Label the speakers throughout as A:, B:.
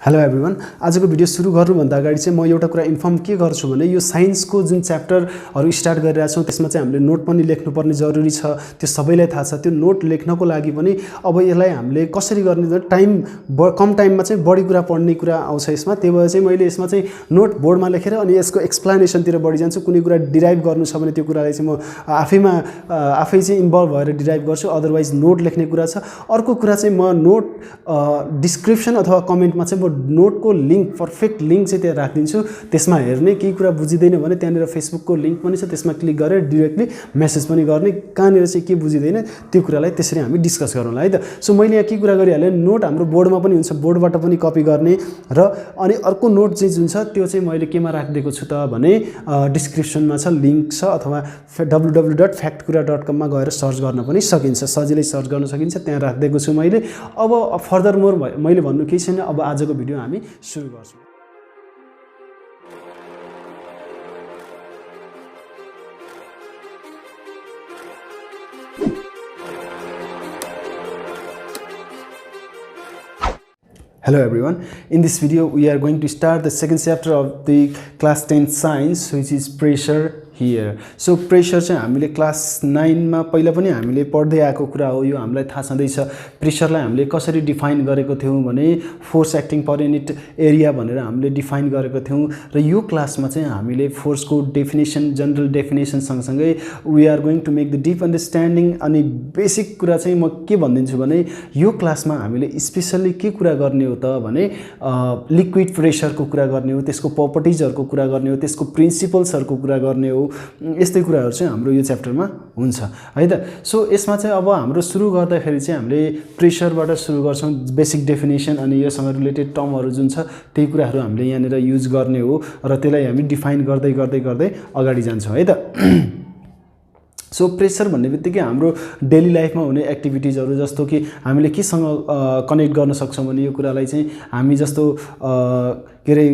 A: Hello everyone, आजको video सुरु गर्नुभन्दा अगाडि चाहिँ म एउटा कुरा इन्फर्म के गर्छु भने यो साइन्सको जुन च्याप्टरहरू स्टार्ट गरिरहेका छौँ त्यसमा चाहिँ हामीले नोट पनि लेख्नुपर्ने जरुरी छ। त्यो सबैलाई थाहा छ। त्यो नोट लेख्नको लागि पनि अब यसलाई हामीले कसरी गर्ने कम टाइममा चाहिँ बढी कुरा पढ्ने कुरा आउँछ यसमा। त्यही भएर चाहिँ मैले यसमा चाहिँ नोट बोर्डमा लेखेर अनि यसको एक्सप्लेनेसनतिर बढी जान्छु। कुनै कुरा डिराइभ गर्नु छ भने त्यो कुरालाई चाहिँ म आफै चाहिँ इन्भल्भ भएर डिराइभ गर्छु। अदरवाइज नोट लेख्ने कुरा छ। अर्को कुरा चाहिँ म नोट डिस्क्रिप्सन अथवा कमेन्टमा चाहिँ म नोटको लिंक पर्फेक्ट लिंक चाहिँ त्यहाँ राखिदिन्छु। त्यसमा हेर्ने केही कुरा बुझिदैन भने त्यहाँनिर फेसबुकको लिंक पनि छ, त्यसमा क्लिक गरेर डाइरेक्टली मेसेज पनि गर्ने। कहाँनिर चाहिँ के बुझिदैन त्यो कुरालाई त्यसरी हामी डिस्कस गरौँला है त। सो मैले यहाँ के कुरा गरिहालेँ, नोट हाम्रो बोर्डमा पनि हुन्छ, बोर्डबाट पनि कपी गर्ने र अनि अर्को नोट चाहिँ जुन छ त्यो चाहिँ मैले केमा राखिदिएको छु त भने डिस्क्रिप्सनमा छ, लिंक छ अथवा www.factkura.com मा गएर सर्च गर्न पनि सकिन्छ, सजिलै सर्च गर्न सकिन्छ, त्यहाँ राखिदिएको छु मैले। अब फर्दर मोर मैले भन्नु केही छैन। अब आजको भिडियो हामी सुरु गर्छौँ। Hello everyone, in this video we are going to start the second chapter of the class 10 science, which is pressure here. So pressure चाहिँ हामीले क्लास 9 मा पहिला पनि हामीले पढ्दै आएको कुरा हो। यो हामीलाई थाहा छँदैछ। प्रेसरलाई हामीले कसरी डिफाइन गरेको थियौं भने फोर्स एक्टिङ पर युनिट एरिया भनेर हामीले डिफाइन गरेको थियौं र यो क्लासमा चाहिँ हामीले फोर्सको डेफिनेसन, जनरल डेफिनेसन सँगसँगै we are going to make the deep understanding. अनि बेसिक कुरा चाहिँ म के भन्दिन्छु भने यो क्लासमा हामीले स्पेशली के कुरा गर्ने हो त भने लिक्विड प्रेसरको कुरा गर्ने हो, त्यसको प्रपर्टिजहरुको कुरा गर्ने हो, त्यसको प्रिन्सिपल्सहरुको कुरा गर्ने हो। यस्तै कुराहरु चाहिँ हाम्रो यो च्याप्टरमा हुन्छ है त। सो यसमा चाहिँ अब हाम्रो सुरु गर्दाखेरि चाहिँ हामीले प्रेसरबाट सुरु गर्छौं। बेसिक डेफिनेसन अनि योसँग रिलेटेड टर्महरु जुन छ त्यही कुराहरु हामीले यहाँनिर युज गर्ने हो र त्यसलाई हामी डिफाइन गर्दै गर्दै गर्दै अगाडि जान्छौं है त। सो प्रेसर भन्ने बित्तिकै हाम्रो डेली लाइफमा हुने एक्टिभिटिजहरु जस्तो कि हामीले केसँग कनेक्ट गर्न सक्छौं भने यो कुरालाई चाहिँ हामी जस्तो के रे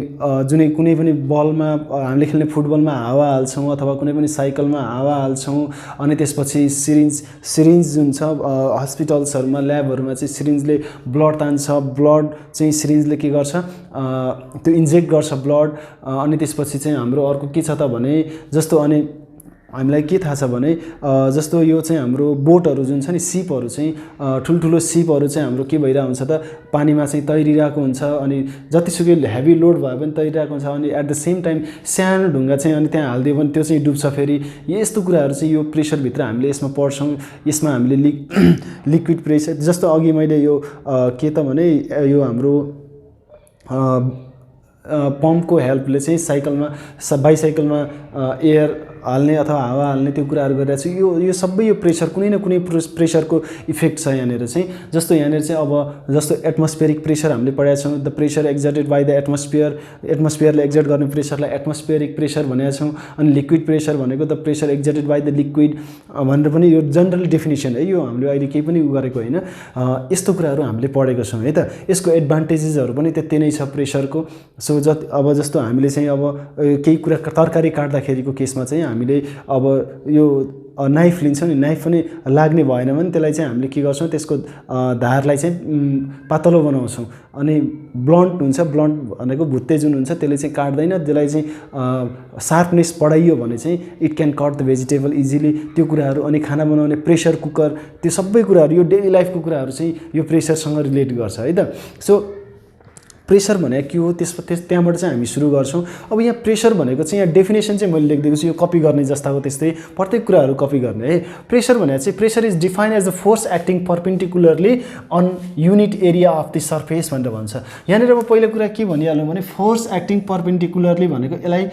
A: कुनै पनि बलमा हामीले खेल्ने फुटबलमा हावा हाल्छौं अथवा कुनै पनि साइकलमा हावा हाल्छौं अनि त्यसपछि सिरिन्ज जुन छ हस्पिटल्सहरुमा ल्याबहरुमा चाहिँ सिरिन्जले ब्लड तान्छ। ब्लड चाहिँ सिरिन्जले के गर्छ त्यो इन्जेक्ट गर्छ ब्लड। अनि त्यसपछि चाहिँ हाम्रो अर्को के छ त भने जस्तो अनि हामीलाई के थाहा छ भने जस्तो यो चाहिँ हाम्रो बोटहरु जुन छ नि, सिपहरु चाहिँ ठुलठुलो सिपहरु चाहिँ हाम्रो के भइरा हुन्छ त पानीमा चाहिँ तैरिरहेको हुन्छ अनि जतिसुकै हेभी लोड भए पनि तैरिरहेको हुन्छ। अनि एट द सेम टाइम सानो ढुङ्गा चाहिँ अनि त्यहाँ हाल्दियो भने त्यो चाहिँ डुब्छ फेरि। यस्तो कुराहरु चाहिँ यो प्रेसर भित्र हामीले यसमा पढ्छौं। यसमा हामीले लिक्विड प्रेसर जस्तो अघि मैले यो के त भने यो हाम्रो पम्पको हेल्पले चाहिँ साइकलमा बाइसाइकलमा एयर हाल्ने अथवा हावा हाल्ने त्यो कुराहरु गरिरहेको छु। यो सबै यो प्रेसर कुनै न कुनै प्रेसरको इफेक्ट छ यहाँनिर चाहिँ। जस्तो यहाँनिर चाहिँ अब जस्तो एटमोस्फियरिक प्रेसर हामीले पढेका छौं। The pressure exerted by the एटमोस्फियरले एक्जर्ट गर्ने प्रेसरलाई एटमोस्फियरिक प्रेसर भनेका छौं। अनि लिक्विड प्रेसर भनेको the pressure exerted by the liquid भनेर पनि यो जनरल डेफिनेसन है। यो हामीले अहिले केही पनि गरेको हैन। यस्तो कुराहरु हामीले पढेको छौं है त। यसको एडभान्टेजेसहरु पनि त्यति नै छ प्रेसरको। सो अब जस्तो हामीले चाहिँ अब केही कुरा तरकारी काट्दाखेरिको केसमा चाहिँ हामीले अब यो नाइफ लिन्छौं नि, नाइफ पनि लाग्ने भएन भने त्यसलाई चाहिँ हामीले के गर्छौं त्यसको धारलाई चाहिँ पातलो बनाउँछौं। अनि ब्लन्ट हुन्छ, ब्लन्ट भनेको भुत्ते जुन हुन्छ त्यसले चाहिँ काट्दैन। त्यसलाई चाहिँ शार्पनेस बढाइयो भने चाहिँ it can cut the vegetable easily. त्यो कुराहरु अनि खाना बनाउने प्रेसर कुकर त्यो सबै कुराहरु यो डेली लाइफको कुराहरु चाहिँ यो प्रेसरसँग रिलेट गर्छ है त। सो प्रेसर भने के हो त्यहाँबाट चाहिँ हामी सुरु गर्छौं। अब यहाँ प्रेसर भनेको चाहिँ यहाँ डेफिनेसन चाहिँ मैले लेखिदिएको छु। यो कपी गर्ने जस्ताको त्यस्तै प्रत्येक कुराहरु कपी गर्ने है। प्रेसर भने चाहिँ pressure is defined as the force acting perpendicularly on unit area of the surface भनेर भन्छ। यहाँनिर अब पहिलो कुरा के भनिहाल्नु भने फोर्स एक्टिङ परपेन्डिकुलरली भनेको यसलाई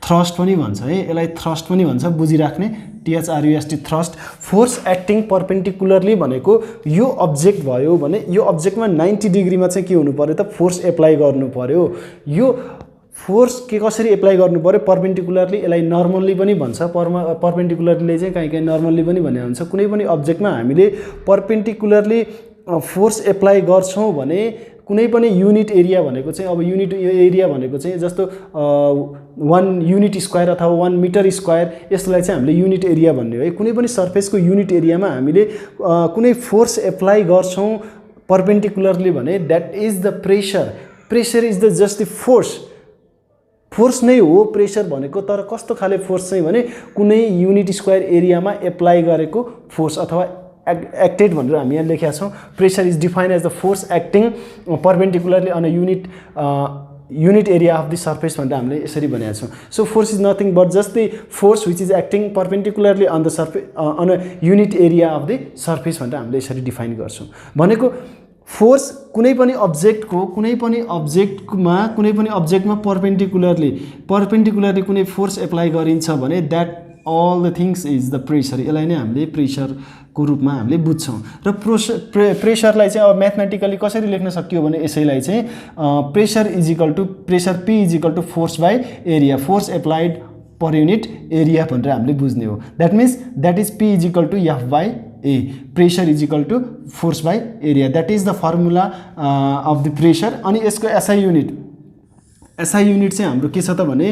A: थ्रस्ट पनि भन्छ है। यसलाई थ्रस्ट पनि भन्छ, बुझिराख्ने THRUST थ्रस्ट। फोर्स एक्टिङ परपेन्डिकुलरली भनेको यो अब्जेक्ट भयो भने यो अब्जेक्टमा 90 डिग्रीमा चाहिँ के हुनु पर्यो त फोर्स एप्लाई गर्नु पर्यो। यो फोर्स के कसरी एप्लाई गर्नु पर्यो परपेन्डिकुलरली, यसलाई नर्मल्ली पनि भन्छ। परपेन्डिकुलरली चाहिँ कहीं नर्मल्ली पनि भने हुन्छ। कुनै पनि अब्जेक्टमा हामीले परपेन्डिकुलरली फोर्स एप्लाई गर्छौं भने कुनै पनि युनिट एरिया भनेको चाहिँ अब युनिट एरिया भनेको चाहिँ जस्तो 1 युनिट स्क्वायर अथवा 1 मिटर स्क्वायर यसलाई चाहिँ हामीले युनिट एरिया भन्ने हो है। कुनै पनि सरफेसको युनिट एरियामा हामीले कुनै फोर्स एप्लाई गर्छौं पर्पेन्डिकुलरली भने that is the pressure. Pressure is the just the force नै हो प्रेसर भनेको. तर कस्तो खाले फोर्स चाहिँ भने कुनै युनिट स्क्वायर एरियामा एप्लाई गरेको फोर्स अथवा एक्टेड भनेर हामी यहाँ लेखेका छौँ. Pressure is defined as the force acting perpendicularly on a unit area of the surface भनेर हामीले यसरी भनेका छौँ. So force is nothing but just the force which is acting perpendicularly on the on a unit area of the surface भनेर हामीले यसरी define गर्छौँ. भनेको फोर्स कुनै पनि अब्जेक्टमा पर्पेन्डिकुलरली कुनै फोर्स एप्लाई गरिन्छ भने that all the things is the pressure. यसलाई नै हामीले प्रेसरको रूपमा हामीले बुझ्छौँ. र प्रेसरलाई चाहिँ अब म्याथमेटिकली कसरी लेख्न सकियो भने यसैलाई चाहिँ pressure P is equal to force by area, force applied per unit area भनेर हामीले बुझ्ने हो. That means that is P is equal to F by A. Pressure is equal to force by area. That is the formula of the pressure. अनि यसको SI unit चाहिँ हाम्रो के छ त भने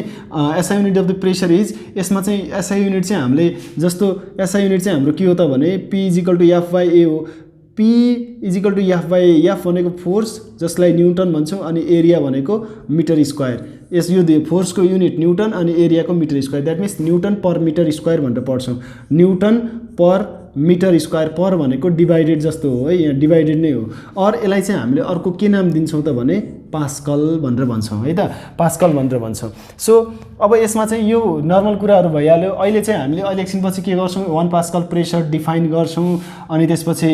A: SI unit of the pressure is, यसमा चाहिँ एसआई युनिट चाहिँ हामीले जस्तो एसआई युनिट चाहिँ हाम्रो के हो त भने P is equal to F by A हो. P is equal to F by A. F भनेको फोर्स जसलाई न्युटन भन्छौँ अनि एरिया भनेको मिटर स्क्वायर. यो फोर्सको युनिट न्युटन अनि एरियाको metre square. That means newton per metre square भनेर पढ्छौँ. Newton per metre square per भनेको डिभाइडेड जस्तो हो है, यहाँ डिभाइडेड नै हो. और यसलाई चाहिँ हामीले अर्को के नाम दिन्छौँ त भने पास्कल भनेर भन्छौँ है त, पास्कल भनेर भन्छौँ. सो अब यसमा चाहिँ यो नर्मल कुराहरू भइहाल्यो. अहिले चाहिँ हामीले अहिले एकछिनपछि के गर्छौँ 1 पास्कल प्रेसर डिफाइन गर्छौँ. अनि त्यसपछि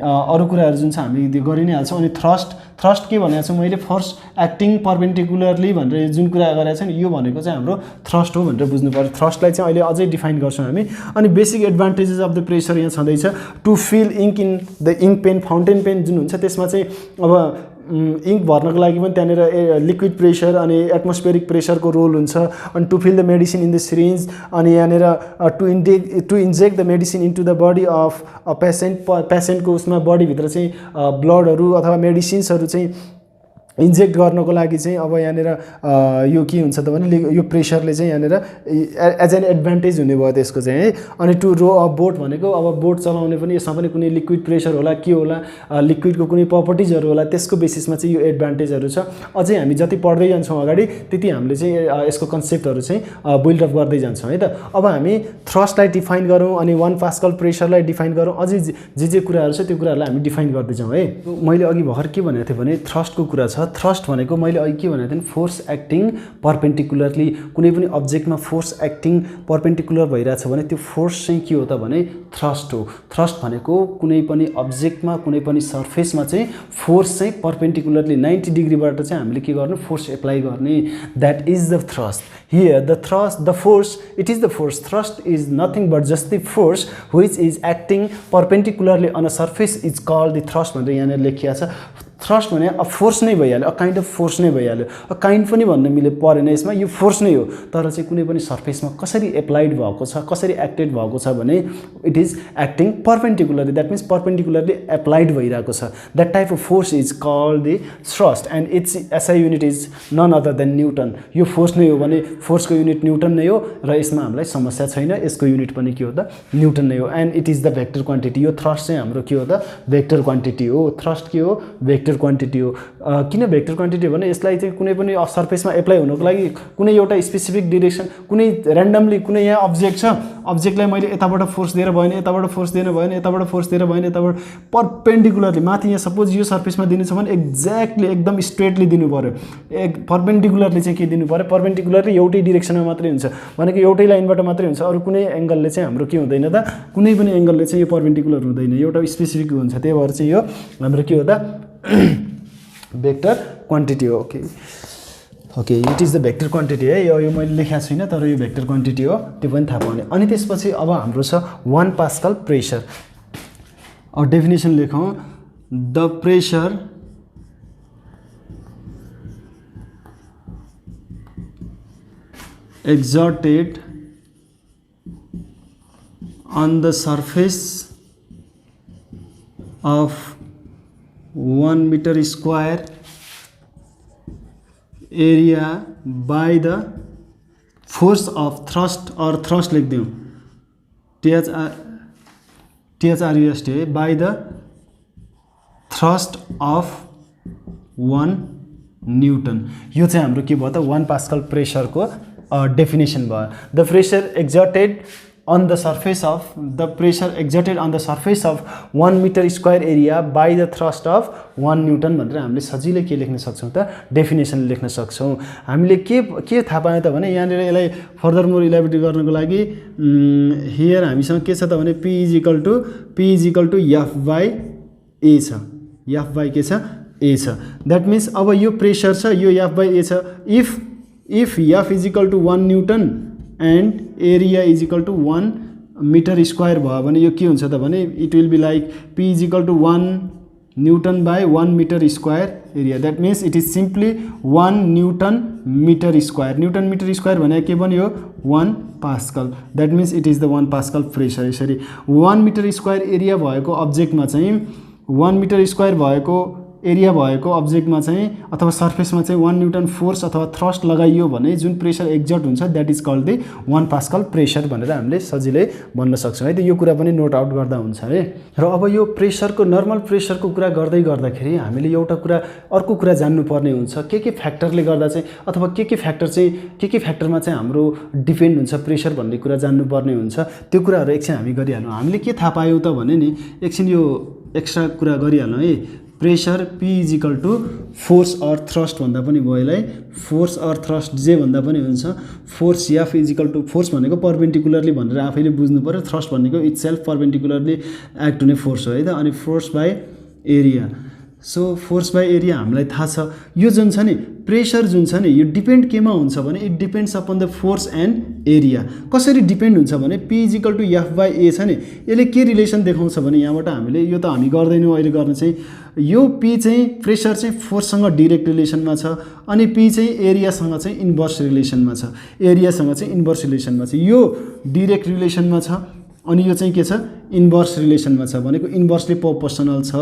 A: अरू कुराहरू जुन छ हामी गरि नै हाल्छौँ. अनि थ्रस्ट के भनेको छु मैले, फोर्स एक्टिङ पर्पेन्डिकुलरली भनेर जुन कुरा गरेको छ नि यो भनेको चाहिँ हाम्रो थ्रस्ट हो भनेर बुझ्नु पर्यो. थ्रस्टलाई चाहिँ अहिले अझै डिफाइन गर्छौँ हामी. अनि basic advantages of the pressure यहाँ छँदैछ. To fill ink in the ink pen, fountain pen जुन हुन्छ त्यसमा चाहिँ अब इङ्क भर्नको लागि पनि त्यहाँनिर लिक्विड प्रेसर अनि एटमोस्फेरिक प्रेसरको रोल हुन्छ. अनि to fill the medicine in the syringe, अनि यहाँनिर to inject the medicine into the body of a पेसेन्टको उसमा बडीभित्र चाहिँ ब्लडहरू अथवा मेडिसिन्सहरू चाहिँ इन्जेक्ट गर्नको लागि चाहिँ अब यहाँनिर यो के हुन्छ त भने यो प्रेसरले चाहिँ यहाँनिर एज एन एडभान्टेज हुने भयो त्यसको चाहिँ है. अनि टु रो अ बोट भनेको अब बोट चलाउने पनि यसमा पनि कुनै लिक्विड प्रेसर होला के होला, लिक्विडको कुनै प्रपर्टिजहरू होला, त्यसको बेसिसमा चाहिँ यो एडभान्टेजहरू छ. अझै हामी जति पढ्दै जान्छौँ अगाडि त्यति हामीले चाहिँ यसको कन्सेप्टहरू चाहिँ बिल्डअप गर्दै जान्छौँ है त. अब हामी थ्रस्टलाई डिफाइन गरौँ अनि 1 पास्कल प्रेसरलाई डिफाइन गरौँ. अझै जे कुराहरू छ त्यो कुराहरूलाई हामी डिफाइन गर्दै जाउँ है. मैले अघि भर्खर के भनेको थिएँ भने थ्रस्टको कुरा छ. थ्रस्ट भनेको मैले अघि के भनेको थिएँ, फोर्स एक्टिङ पर्पेन्डिकुलरली. कुनै पनि अब्जेक्टमा फोर्स एक्टिङ पर्पेन्डिकुलर भइरहेछ भने त्यो फोर्स चाहिँ के हो त भने थ्रस्ट हो. थ्रस्ट भनेको कुनै पनि अब्जेक्टमा कुनै पनि सर्फेसमा चाहिँ फोर्स चाहिँ पर्पेन्डिकुलरली 90 डिग्रीबाट चाहिँ हामीले के गर्नु, फोर्स एप्लाई गर्ने. That is the thrust. Here the force, it is the force. Thrust is nothing but just the force which is acting perpendicularly on a surface is called the thrust भनेर यहाँनिर लेखिएको छ. Thrust भने अब force नै भइहाल्यो, a kind of force नै भइहाल्यो. अ काइन्ड पनि भन्न मिले परेन यसमा, यो फोर्स नै हो. तर चाहिँ कुनै पनि सर्फेसमा कसरी एप्लाइड भएको छ, कसरी एक्टेड भएको छ भने it is acting perpendicularly. That means perpendicularly applied भइरहेको छ. That type of force is called the thrust and its SI unit is none other than newton. यो फोर्स नै हो भने फोर्सको युनिट न्युटन नै हो र यसमा हामीलाई समस्या छैन. यसको युनिट पनि के हो त न्युटन नै हो. And it is the vector quantity. यो थ्रस्ट चाहिँ हाम्रो के हो त भेक्टर क्वान्टिटी हो. थ्रस्ट के हो, भेक्टर क्वान्टिटी हो. किन भेक्टर क्वान्टिटी हो भने यसलाई चाहिँ कुनै पनि सर्फेसमा एप्लाई हुनको लागि कुनै एउटा स्पेसिफिक डिरेक्सन, कुनै ऱ्यान्डमली कुनै यहाँ अब्जेक्ट छ, अब्जेक्टलाई मैले यताबाट फोर्स दिएर भएन, यताबाट फोर्स दिएर भएन, यताबाट फोर्स दिएर भएन, यताबाट पर्पेन्डिकुलरली माथि यहाँ सपोज यो सर्फेसमा दिनु छ भने एक्ज्याक्टली एकदम स्ट्रेटली दिनु पऱ्यो. पर्पेन्डिकुलरली चाहिँ के दिनु पऱ्यो, पर्पेन्डिकुलरली एउटै डिरेक्सनमा मात्रै हुन्छ भनेको एउटै लाइनबाट मात्रै हुन्छ. अरू कुनै एङ्गलले चाहिँ हाम्रो के हुँदैन त, कुनै पनि एङ्गलले चाहिँ यो पर्पेन्डिकुलर हुँदैन, एउटा स्पेसिफिक हुन्छ. त्यही भएर चाहिँ यो हाम्रो के हो त भेक्टर क्वान्टिटी हो. Okay it is the vector quantity है. यो मैले लेखेको छुइनँ तर यो भेक्टर क्वान्टिटी हो, त्यो पनि थाहा पाउने. अनि त्यसपछि अब हाम्रो छ 1 पास्कल प्रेसर. अब डेफिनेसन लेखौँ. The pressure exerted on the surface of 1 meter square area by the force of thrust or thrust लिख दूँ THRUST by the thrust of 1 Newton. यो चाहिँ हाम्रो के भयो त 1 पास्कल प्रेसरको डेफिनेसन भयो। The pressure exerted on the surface of 1 meter square area by the thrust of 1 Newton भनेर हामीले सजिलै के लेख्न सक्छौं त डेफिनेसन लेख्न सक्छौं। हामीले के थाहा पायौं त भने यहाँनिर यसलाई फर्दर मोर इलाबोरेट गर्नको लागि हियर हामीसँग के छ त भने P is equal to F by A छ। F by के छ A छ। दैट मीन्स अब यो प्रेसर छ, यो F by A छ। if F is equal to 1 Newton and area is equal to 1 meter square भयो भने यो के हुन्छ त भने it will be like P is equal to 1 Newton by 1 meter square area. That means it is simply 1 Newton meter square. Newton meter square भने के बन्यो 1 pascal. That means it is the 1 pascal pressure. यसरी 1 meter square area भएको अब्जेक्टमा चाहिँ 1 meter square भएको area भएको अब्जेक्टमा चाहिँ अथवा सर्फेसमा चाहिँ 1 न्यूटन फोर्स अथवा थ्रस्ट लगाइयो भने जुन प्रेसर एक्जर्ट हुन्छ that is called the 1 pascal pressure भनेर हामीले सजिलै भन्न सक्छौं है। त यो कुरा पनि नोट आउट गर्दा हुन्छ है। र अब यो प्रेसरको नर्मल प्रेसरको कुरा गर्दाखेरि हामीले एउटा कुरा अर्को कुरा जान्नु पर्ने हुन्छ के फ्याक्टरले गर्दा चाहिँ अथवा के फ्याक्टरमा चाहिँ हाम्रो डिपेन्ड हुन्छ प्रेसर भन्ने कुरा जान्नु पर्ने हुन्छ। त्यो कुराहरु एकछिन हामी गरिहालौं। हामीले के थाहा पायौं त भने नि एकछिन यो एक्स्ट्रा कुरा गरिहालौं है। Pressure P is equal to force or thrust भन्दा पनि भयो यसलाई फोर्स अर थ्रस्ट जे भन्दा पनि हुन्छ। Force F is equal to force भनेको परपेन्डिकुलरली भनेर आफैले बुझ्नु पर्यो। थ्रस्ट भनेको इटसेल्फ परपेन्डिकुलरली एक्ट हुने फोर्स हो है त। अनि force by area. So force by area हामीलाई थाहा छ। यो जुन छ नि प्रेसर जुन छ नि यो डिपेन्ड केमा हुन्छ भने it depends upon the force and area. कसरी डिपेन्ड हुन्छ भने P is equal to F by A छ नि यसले के रिलेसन देखाउँछ भने यहाँबाट हामीले यो त हामी गर्दैनौँ अहिले गर्न चाहिँ यो P चाहिँ प्रेसर चाहिँ फोर्ससँग डाइरेक्ट रिलेसनमा छ अनि P चाहिँ एरियासँग चाहिँ इन्भर्स रिलेसनमा छ। एरियासँग चाहिँ इन्भर्स रिलेसनमा छ। यो डाइरेक्ट रिलेसनमा छ अनि यो चाहिँ के छ इन्भर्स रिलेसनमा छ भनेको इन्भर्सली प्रोपोर्सनल छ।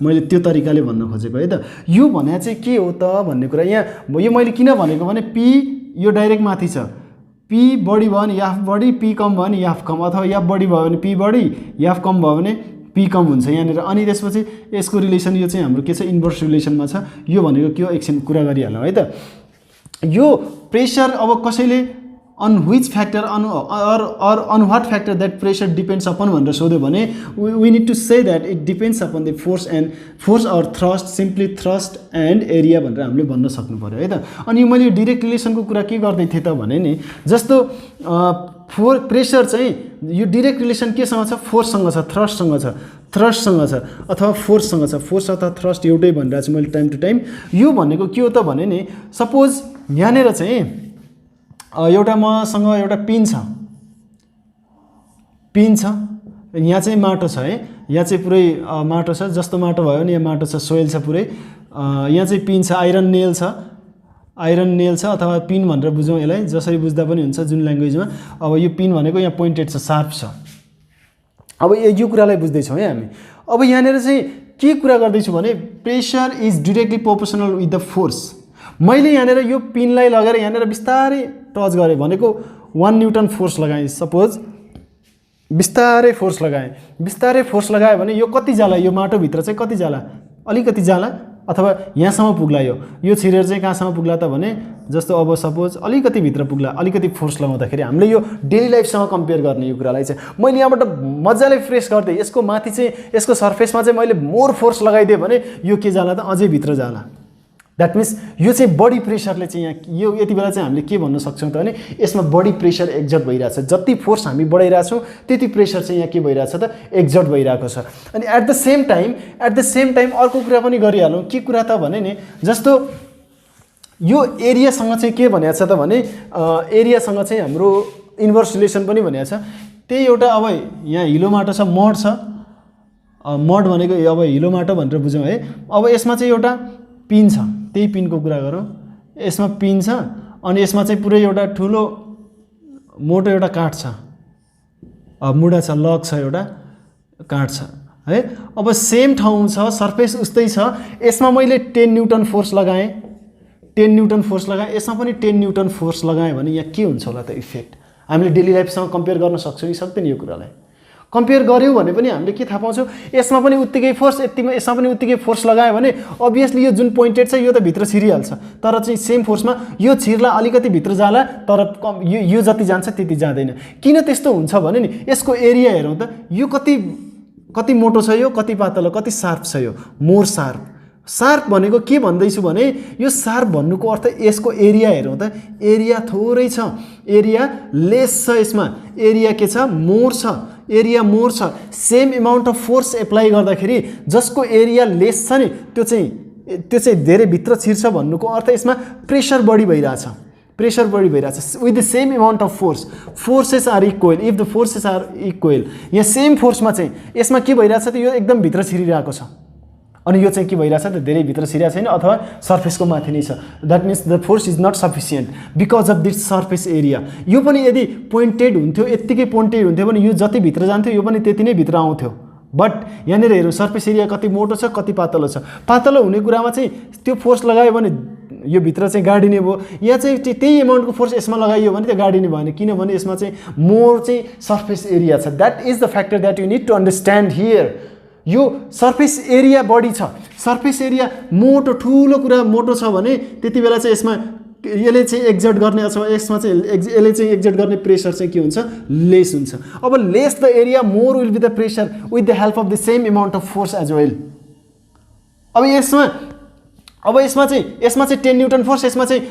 A: मैले त्यो तरिकाले भन्न खोजेको है त। यो भने चाहिँ के हो त भन्ने कुरा यहाँ यो मैले किन भनेको भने P यो डाइरेक्ट माथि छ। P बढी भयो भने F बढी, P कम भयो भने F कम अथवा F बढी भयो भने P बढी, F कम भयो भने P कम हुन्छ यहाँनिर। अनि त्यसपछि यसको रिलेसन यो चाहिँ हाम्रो के छ इन्भर्स रिलेसनमा छ। यो भनेको के हो एकछिन कुरा गरिहालौँ है त। यो प्रेसर अब कसैले on which factor on what factor that pressure depends upon भनेर सोध्यो भने we need to say that it depends upon the force or thrust, simply thrust and area भनेर हामीले भन्न सक्नु पर्यो है त। अनि मैले डाइरेक्ट रिलेसनको कुरा के गर्दै थिए त भने नि जस्तो प्रेसर चाहिँ यो डाइरेक्ट रिलेसन केसँग छ फोर्ससँग छ, थ्रस्टसँग छ अथवा फोर्ससँग छ। फोर्स अथवा थ्रस्ट एउटै भनिरहेको छु मैले टाइम टु टाइम। यो भनेको के हो त भने नि सपोज यहाँनिर चाहिँ एउटा मसँग एउटा पिन छ यहाँ चाहिँ माटो छ है। यहाँ चाहिँ पुरै माटो छ। जस्तो माटो भयो नि यहाँ माटो छ सोइल छ पुरै। यहाँ चाहिँ पिन छ आइरन नेल छ अथवा पिन भनेर बुझौँ यसलाई जसरी बुझ्दा पनि हुन्छ जुन ल्याङ्ग्वेजमा। अब यो पिन भनेको यहाँ पोइन्टेड छ शार्प छ। अब यो कुरालाई बुझ्दैछौँ है हामी। अब यहाँनिर चाहिँ के कुरा गर्दैछु भने pressure is directly proportional with the force. मैले यहाँनिर यो पिनलाई लगेर यहाँनिर बिस्तारै टच गरेँ भनेको 1 न्यूटन फोर्स लगाएँ। सपोज बिस्तारै फोर्स लगाएँ भने यो कति जाला यो माटोभित्र चाहिँ कति जाला अलिकति जाला अथवा यहाँसम्म पुग्ला। यो छिरेर चाहिँ कहाँसम्म पुग्ला त भने जस्तो अब सपोज अलिकति भित्र पुग्ला। अलिकति फोर्स लगाउँदाखेरि हामीले यो डेली लाइफसँग कम्पेयर गर्ने यो कुरालाई चाहिँ मैले यहाँबाट मजाले फ्रेस गर्दै यसको माथि चाहिँ यसको सर्फेसमा चाहिँ मैले मोर फोर्स लगाइदिएँ भने यो के जाला त अझै भित्र जाला। दैट मीन्स यो चाहिँ बडी प्रेसरले चाहिँ यहाँ यो यति बेला चाहिँ हामीले के भन्न सक्छौँ त भने यसमा बडी प्रेसर एक्जर्ट भइरहेछ। जति फोर्स हामी बढाइरहेछौँ त्यति प्रेसर चाहिँ यहाँ के भइरहेछ त एक्जर्ट भइरहेको छ। अनि एट द सेम टाइम अर्को कुरा पनि गरिहालौँ। के कुरा त भने नि जस्तो यो एरियासँग चाहिँ के भनेको छ त भने एरियासँग चाहिँ हाम्रो इन्भर्स रिलेसन पनि भनेको छ। त्यही एउटा अब यहाँ हिलो माटो छ मड छ। मड भनेको अब हिलो माटो भनेर बुझौँ है। अब यसमा चाहिँ एउटा पिन छ त्यही पिनको कुरा गरौँ। यसमा पिन छ अनि यसमा चाहिँ पुरै एउटा ठुलो मोटो एउटा काठ छ मुढा छ लक छ एउटा काठ छ है। अब सेम ठाउँ छ सर्फेस उस्तै छ। यसमा मैले 10 न्यूटन फोर्स लगाएँ यसमा पनि 10 न्यूटन फोर्स लगाएँ भने यहाँ के हुन्छ होला त इफेक्ट हामीले डेली लाइफसँग कम्पेयर गर्न सक्छौँ कि सक्दैन यो कुरालाई। कम्पेयर गर्यौँ भने पनि हामीले के थाहा पाउँछौँ, यसमा पनि उत्तिकै फोर्स, यसमा पनि उत्तिकै फोर्स लगायो भने अभियसली यो जुन पोइन्टेड छ यो त भित्र छिरिहाल्छ, तर चाहिँ सेम फोर्समा यो छिर्ला अलिकति भित्र जाला, तर यो जति जान्छ त्यति जाँदैन। किन त्यस्तो हुन्छ भने नि यसको एरिया हेरौँ त, यो कति मोटो छ, यो कति पातलो, कति सार्प छ, यो मोर सार्प। सार्प भनेको के भन्दैछु भने यो सार्प भन्नुको अर्थ यसको एरिया हेरौँ त, एरिया थोरै छ, एरिया लेस छ, यसमा एरिया के छ, मोर छ, एरिया मोर छ। Same amount of force apply गर्दाखेरि जसको एरिया लेस छ नि त्यो चाहिँ धेरै भित्र छिर्छ भन्नुको अर्थ यसमा प्रेसर बढी भइरहेछ, प्रेसर बढी भइरहेछ with the same amount of force. Forces are equal, if the forces are equal, यहाँ सेम फोर्समा चाहिँ यसमा के भइरहेछ त, यो एकदम भित्र छिरिरहेको छ, अनि यो चाहिँ के भइरहेछ त, धेरै भित्र छिरेको छैन अथवा सर्फेसको माथि नै छ। That means the force is not sufficient because of this surface area. यो पनि यदि पोइन्टेड हुन्थ्यो, यत्तिकै पोइन्टेड हुन्थ्यो भने यो जति भित्र जान्थ्यो यो पनि त्यति नै भित्र आउँथ्यो। बट यहाँनिर हेरौँ सर्फेस एरिया कति मोटो छ, कति पातलो छ। पातलो हुने कुरामा चाहिँ त्यो फोर्स लगायो भने यो भित्र चाहिँ गाडिने भयो, यहाँ चाहिँ त्यही अमाउन्टको फोर्स यसमा लगाइयो भने त्यो गाडिने भएन, किनभने यसमा चाहिँ मोर चाहिँ सर्फेस एरिया छ। That is the factor that you need to understand here. यो सर्फेस एरिया बढी छ, सर्फेस एरिया मोटो ठुलो कुरा मोटो छ भने त्यति बेला चाहिँ यसमा यसले चाहिँ एक्जर्ट गर्ने अथवा यसमा चाहिँ यसले चाहिँ एक्जर्ट गर्ने प्रेसर चाहिँ के हुन्छ, लेस हुन्छ। अब less the area more will be the pressure with the help of the same amount of force as well. अब यसमा चाहिँ 10 न्युटन फोर्स, यसमा चाहिँ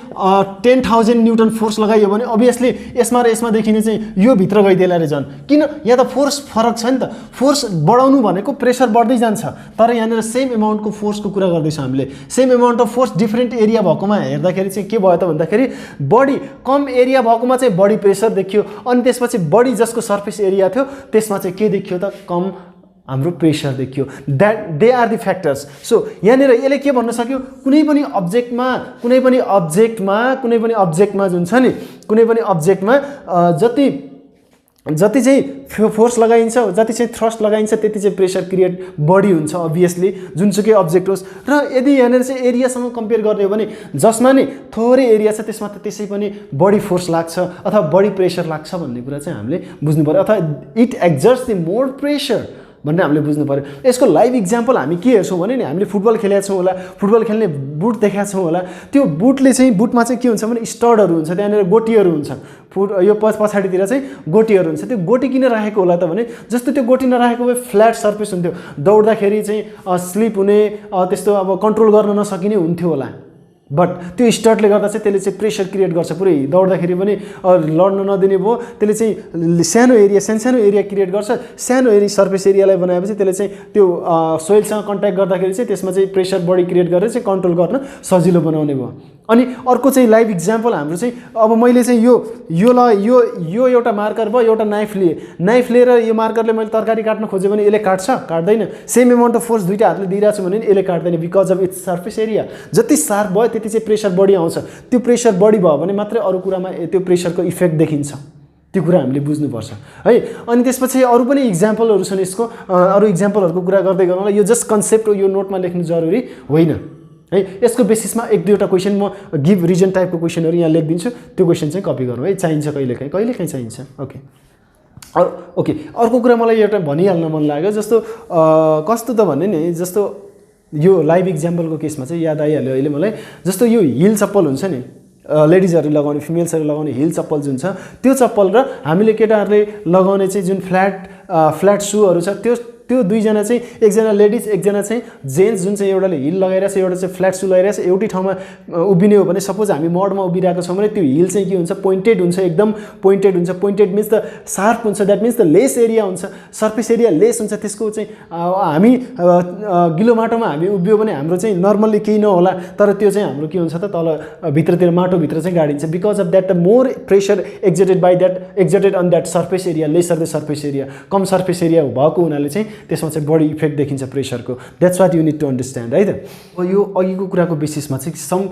A: 10,000 न्युटन फोर्स लगाइयो भने अभियसली यसमा र यसमा देखिने चाहिँ यो भित्र गइदिएला रे झन्। किन, यहाँ त फोर्स फरक छ नि त। फोर्स बढाउनु भनेको प्रेसर बढ्दै जान्छ, तर यहाँनिर सेम अमाउन्टको फोर्सको कुरा गर्दैछौँ हामीले। Same amount of force different area भएकोमा हेर्दाखेरि चाहिँ के भयो त भन्दाखेरि बढी कम एरिया भएकोमा चाहिँ बढी प्रेसर देखियो, अनि त्यसपछि बढी जसको सर्फेस एरिया थियो त्यसमा चाहिँ के देखियो त, कम हाम्रो प्रेसर देखियो। That they are the factors. So यहाँनिर यसले के भन्न सक्यो, कुनै पनि अब्जेक्टमा जुन छ नि, कुनै पनि अब्जेक्टमा जति चाहिँ फोर्स लगाइन्छ, जति चाहिँ थ्रस्ट लगाइन्छ त्यति चाहिँ प्रेसर क्रिएट बढी हुन्छ अभियसली, जुनसुकै अब्जेक्ट होस्। र यदि यहाँनिर चाहिँ एरियासँग कम्पेयर गर्ने हो भने जसमा नि थोरै एरिया छ त्यसमा त त्यसै पनि बढी फोर्स लाग्छ अथवा बढी प्रेसर लाग्छ भन्ने कुरा चाहिँ हामीले बुझ्नु पर्यो, अथवा इट एक्जर्ट्स द मोर प्रेसर भन्ने हामीले बुझ्नु पर्यो। यसको लाइभ इक्जाम्पल हामी के हेर्छौँ भने नि, हामीले फुटबल खेलेका छौँ होला, फुटबल खेल्ने बुट देखाएको छौँ होला, त्यो बुटमा चाहिँ के हुन्छ भने स्टडहरू हुन्छ, त्यहाँनिर गोटीहरू हुन्छ, यो पछाडितिर चाहिँ गोटीहरू हुन्छ। त्यो गोटी किन राखेको होला त भने जस्तो त्यो गोटी नराखेको भए फ्ल्याट सर्फेस हुन्थ्यो, दौड्दाखेरि चाहिँ स्लिप हुने, त्यस्तो अब कन्ट्रोल गर्न नसकिने हुन्थ्यो होला। बट त्यो स्टडले गर्दा चाहिँ त्यसले चाहिँ प्रेसर क्रिएट गर्छ, पुरै दौड्दाखेरि पनि लड्न नदिने भयो, त्यसले चाहिँ सानो एरिया क्रिएट गर्छ। सानो एरिया सर्फेस एरियालाई बनाएपछि त्यसले चाहिँ त्यो सोइलसँग कन्ट्याक्ट गर्दाखेरि चाहिँ त्यसमा चाहिँ प्रेसर बढी क्रिएट गरेर चाहिँ कन्ट्रोल गर्न सजिलो बनाउने भयो। अनि अर्को चाहिँ लाइभ इक्जाम्पल हाम्रो चाहिँ, अब मैले चाहिँ यो एउटा मार्कर भयो, एउटा नाइफ लिएर यो मार्करले मैले तरकारी काट्न खोजेँ भने यसले काट्छ, काट्दैन। सेम अमाउन्ट अफ फोर्स दुईटा हातले दिइरहेको छु भने यसले काट्दैन, because of its surface area. जति सार्प भयो त्यति चाहिँ प्रेसर बढी आउँछ, त्यो प्रेसर बढी भयो भने मात्रै अरू कुरामा त्यो प्रेसरको इफेक्ट देखिन्छ। त्यो कुरा हामीले बुझ्नुपर्छ है। अनि त्यसपछि अरू पनि इक्जाम्पलहरू छन् यसको, अरू इक्जाम्पलहरूको कुरा गर्दै गर्नुलाई यो जस्ट कन्सेप्ट हो, यो नोटमा लेख्नु जरुरी होइन है। यसको बेसिसमा एक दुईवटा क्वेसन म गिभ रिजन टाइपको क्वेसनहरू यहाँ लेखिदिन्छु, त्यो क्वेसन चाहिँ कपी गरौँ है, चाहिन्छ कहिलेकाहीँ चाहिन्छ। ओके अर्को कुरा मलाई एउटा भनिहाल्न मन लाग्यो, जस्तो कस्तो त भन्ने नि, जस्तो यो लाइभ इक्जाम्पलको केसमा चाहिँ याद आइहाल्यो अहिले मलाई, जस्तो यो हिल चप्पल हुन्छ नि, लेडिजहरूले लगाउने, फिमेल्सहरूले लगाउने हिल चप्पल जुन छ, त्यो चप्पल र हामीले केटाहरूले लगाउने चाहिँ जुन फ्ल्याट सुहरू छ, त्यो दुईजना चाहिँ, एकजना लेडिज एकजना चाहिँ जेन्ट्स, जुन चाहिँ एउटाले हिल लगाइरहेछ एउटा चाहिँ फ्ल्याट सु लगाइरहेछ, एउटै ठाउँमा उभिने हो भने सपोज हामी मडमा उभिरहेको छौँ भने त्यो हिल चाहिँ के हुन्छ, पोइन्टेड हुन्छ, एकदम पोइन्टेड हुन्छ। पोइन्टेड मिन्स द सार्प हुन्छ, that means the lace area हुन्छ, सर्फेस एरिया लेस हुन्छ। त्यसको चाहिँ हामी गिलो माटोमा हामी उभियो भने हाम्रो चाहिँ नर्मल्ली केही नहोला, तर त्यो चाहिँ हाम्रो के हुन्छ त, तल भित्रतिर माटोभित्र चाहिँ गाडिन्छ, because of that the more pressure exerted on that surface area, lesser the surface area. कम सर्फेस एरिया भएको हुनाले चाहिँ त्यसमा चाहिँ बढी इफेक्ट देखिन्छ प्रेसरको that's what you need to understand है त यो अघिको कुराको बेसिसमा चाहिँ some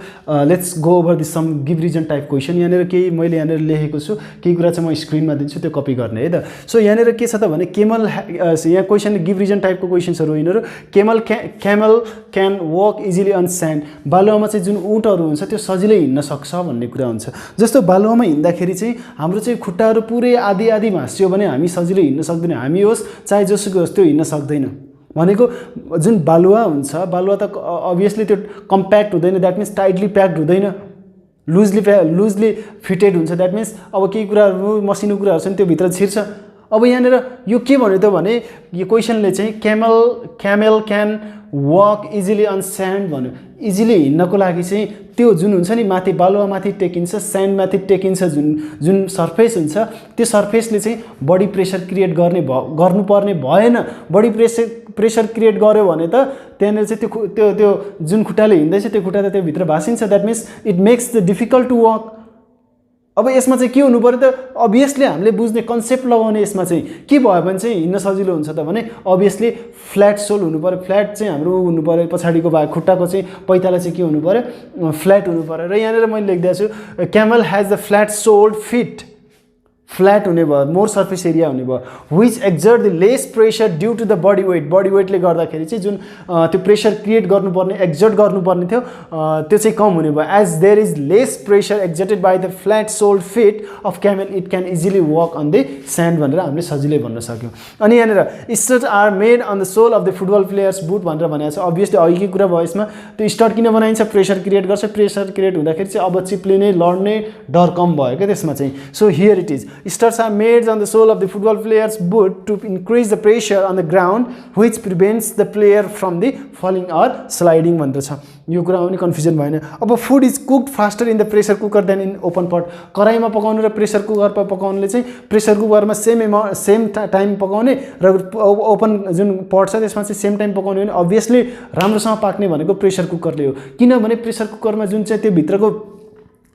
A: let's go over this some give reason type question यहाँनिर केही मैले यहाँनिर लेखेको छु केही कुरा चाहिँ म स्क्रिनमा दिन्छु त्यो कपी गर्ने है त सो यहाँनिर के छ त भने केमल यहाँ क्वेसन गिभ रिजन टाइपको क्वेसन्सहरू यिनीहरू camel can walk easily on sand बालुवामा चाहिँ जुन ऊँटहरू हुन्छ त्यो सजिलै हिँड्न सक्छ भन्ने कुरा हुन्छ जस्तो बालुवामा हिँड्दाखेरि चाहिँ हाम्रो चाहिँ खुट्टाहरू पुरै आधी भाँसियो भने हामी सजिलै हिँड्न सक्दैनौँ हामी होस् चाहे जोसुकै होस् त्यो हिँड्न सक्दैन भनेको जुन बालुवा हुन्छ बालुवा त अभियसली त्यो कम्प्याक्ट हुँदैन द्याट मिन्स टाइटली प्याक्ड हुँदैन लुजली फिटेड हुन्छ द्याट मिन्स अब केही कुराहरू मसिनो कुराहरू छन् त्यो भित्र छिर्छ अब यहाँनिर यो के भन्यो त भने यो क्वेसनले चाहिँ camel can walk easily on sand भन्यो इजिली हिँड्नको लागि चाहिँ त्यो जुन हुन्छ नि माथि बालुवामाथि टेकिन्छ स्यान्डमाथि टेकिन्छ जुन सर्फेस हुन्छ त्यो सर्फेसले चाहिँ बडी प्रेसर क्रिएट गर्नुपर्ने भएन बडी प्रेसर क्रिएट गर्यो भने त त्यहाँनिर चाहिँ त्यो जुन खुट्टाले हिँड्दैछ त्यो खुट्टा त त्योभित्र भाँसिन्छ that means it makes the difficult to walk अब यसमा चाहिँ के हुनु पर्यो त अभियसली हामीले बुझ्ने कन्सेप्ट लगाउने यसमा चाहिँ के भयो भने चाहिँ हिँड्न सजिलो हुन्छ त भने अभियसली फ्ल्याट सोल हुनु पर्यो फ्ल्याट चाहिँ हाम्रो हुनु पर्यो पछाडिको भाग खुट्टाको चाहिँ पैताला चाहिँ के हुनु पर्यो फ्ल्याट हुनु पर्यो र यहाँनिर मैले लेखिदिएको छु camel has the flat soled feet flat हुने भयो मोर सर्फेस एरिया हुने भयो which exert the less pressure due to the body वेटले गर्दाखेरि चाहिँ जुन त्यो प्रेसर क्रिएट गर्नुपर्ने एक्जर्ट गर्नुपर्ने थियो त्यो चाहिँ कम हुने भयो as there is less pressure exerted by the flat soled feet of camel it can easily walk on the sand भनेर हामीले सजिलै भन्न सक्यौँ अनि यहाँनिर stud are made on the sole of the football players boot भनेर भनेको छ अभियसली अघिकै कुरा भयो यसमा त्यो स्टड किन बनाइन्छ प्रेसर क्रिएट गर्छ प्रेसर क्रिएट हुँदाखेरि चाहिँ अब चिप्लिने लड्ने डर कम भयो क्या त्यसमा चाहिँ so here it is Studs are made on the sole of the football player's boot to increase the pressure on the ground, which prevents the player from the falling or sliding. भनेर छ यो कुरा पनि confusion भएन अब food is cooked faster in the pressure cooker than in open pot कराईमा पकाउनु र प्रेसर कुकरमा पकाउनुले चाहिँ प्रेसर कुकरमा सेम टाइम पकाउने र ओपन जुन पट छ त्यसमा चाहिँ सेम टाइम पकाउने भने अभियसली राम्रोसँग पाक्ने भनेको प्रेसर कुकरले हो किनभने प्रेसर कुकरमा जुन चाहिँ त्यो भित्रको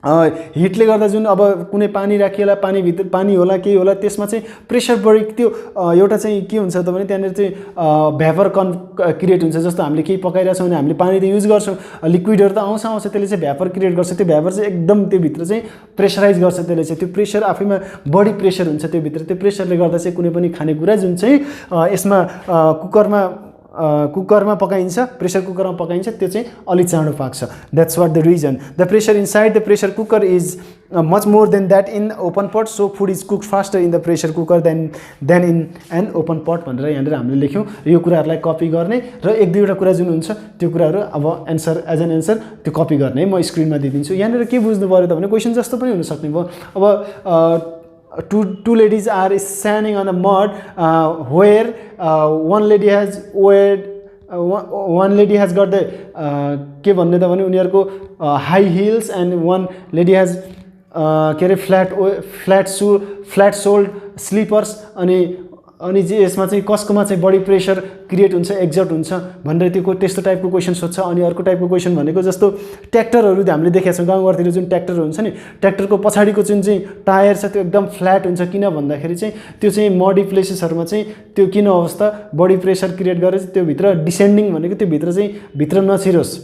A: हिटले गर्दा जुन अब कुनै पानी राखिएला पानी होला केही होला त्यसमा चाहिँ प्रेसर बढी त्यो एउटा चाहिँ के हुन्छ त भने त्यहाँनिर चाहिँ भ्यापर क्रिएट हुन्छ जस्तो हामीले केही पकाइरहेछौँ भने हामीले पानी त युज गर्छौँ लिक्विडहरू त आउँछ त्यसले चाहिँ भ्यापर क्रिएट गर्छ त्यो भ्यापर चाहिँ एकदम त्यो भित्र चाहिँ प्रेसराइज गर्छ त्यसले चाहिँ त्यो प्रेसर आफैमा बढी प्रेसर हुन्छ त्यो भित्र त्यो प्रेसरले गर्दा चाहिँ कुनै पनि खानेकुरा जुन चाहिँ यसमा कुकरमा पकाइन्छ प्रेसर कुकरमा पकाइन्छ त्यो चाहिँ अलि चाँडो पाक्छ that's what the reason the pressure inside the pressure cooker is much more than that in open pot so food is cook faster in the pressure cooker than in an open pot भनेर यहाँनिर हामीले लेख्यौँ यो कुराहरूलाई copy गर्ने र एक दुईवटा कुरा जुन हुन्छ त्यो कुराहरू अब एन्सर एज एन एन्सर त्यो कपी गर्ने म स्क्रिनमा दिइदिन्छु यहाँनिर के बुझ्नु पऱ्यो त भने क्वेसन जस्तो पनि हुनसक्ने भयो अब two ladies are standing on a mud where one lady has got the के भन्ने त भने उनीहरुको high heels and one lady has के रे flat soled slippers अनि जे यसमा चाहिँ कसकोमा चाहिँ बडी प्रेसर क्रिएट हुन्छ एक्जर्ट हुन्छ भनेर त्यो त्यस्तो टाइपको क्वेसन सोध्छ अनि अर्को टाइपको क्वेसन भनेको जस्तो ट्र्याक्टरहरू हामीले देखेका छौँ गाउँघरतिर जुन ट्र्याक्टरहरू हुन्छ नि ट्र्याक्टरको पछाडिको जुन चाहिँ टायर छ त्यो एकदम फ्ल्याट हुन्छ किन भन्दाखेरि चाहिँ त्यो चाहिँ मडी प्लेसेसहरुमा चाहिँ त्यो किन अवस्था बडी प्रेसर क्रिएट गरेर त्यो भित्र डिसेन्डिङ भनेको त्यो भित्र चाहिँ भित्र नछिरोस्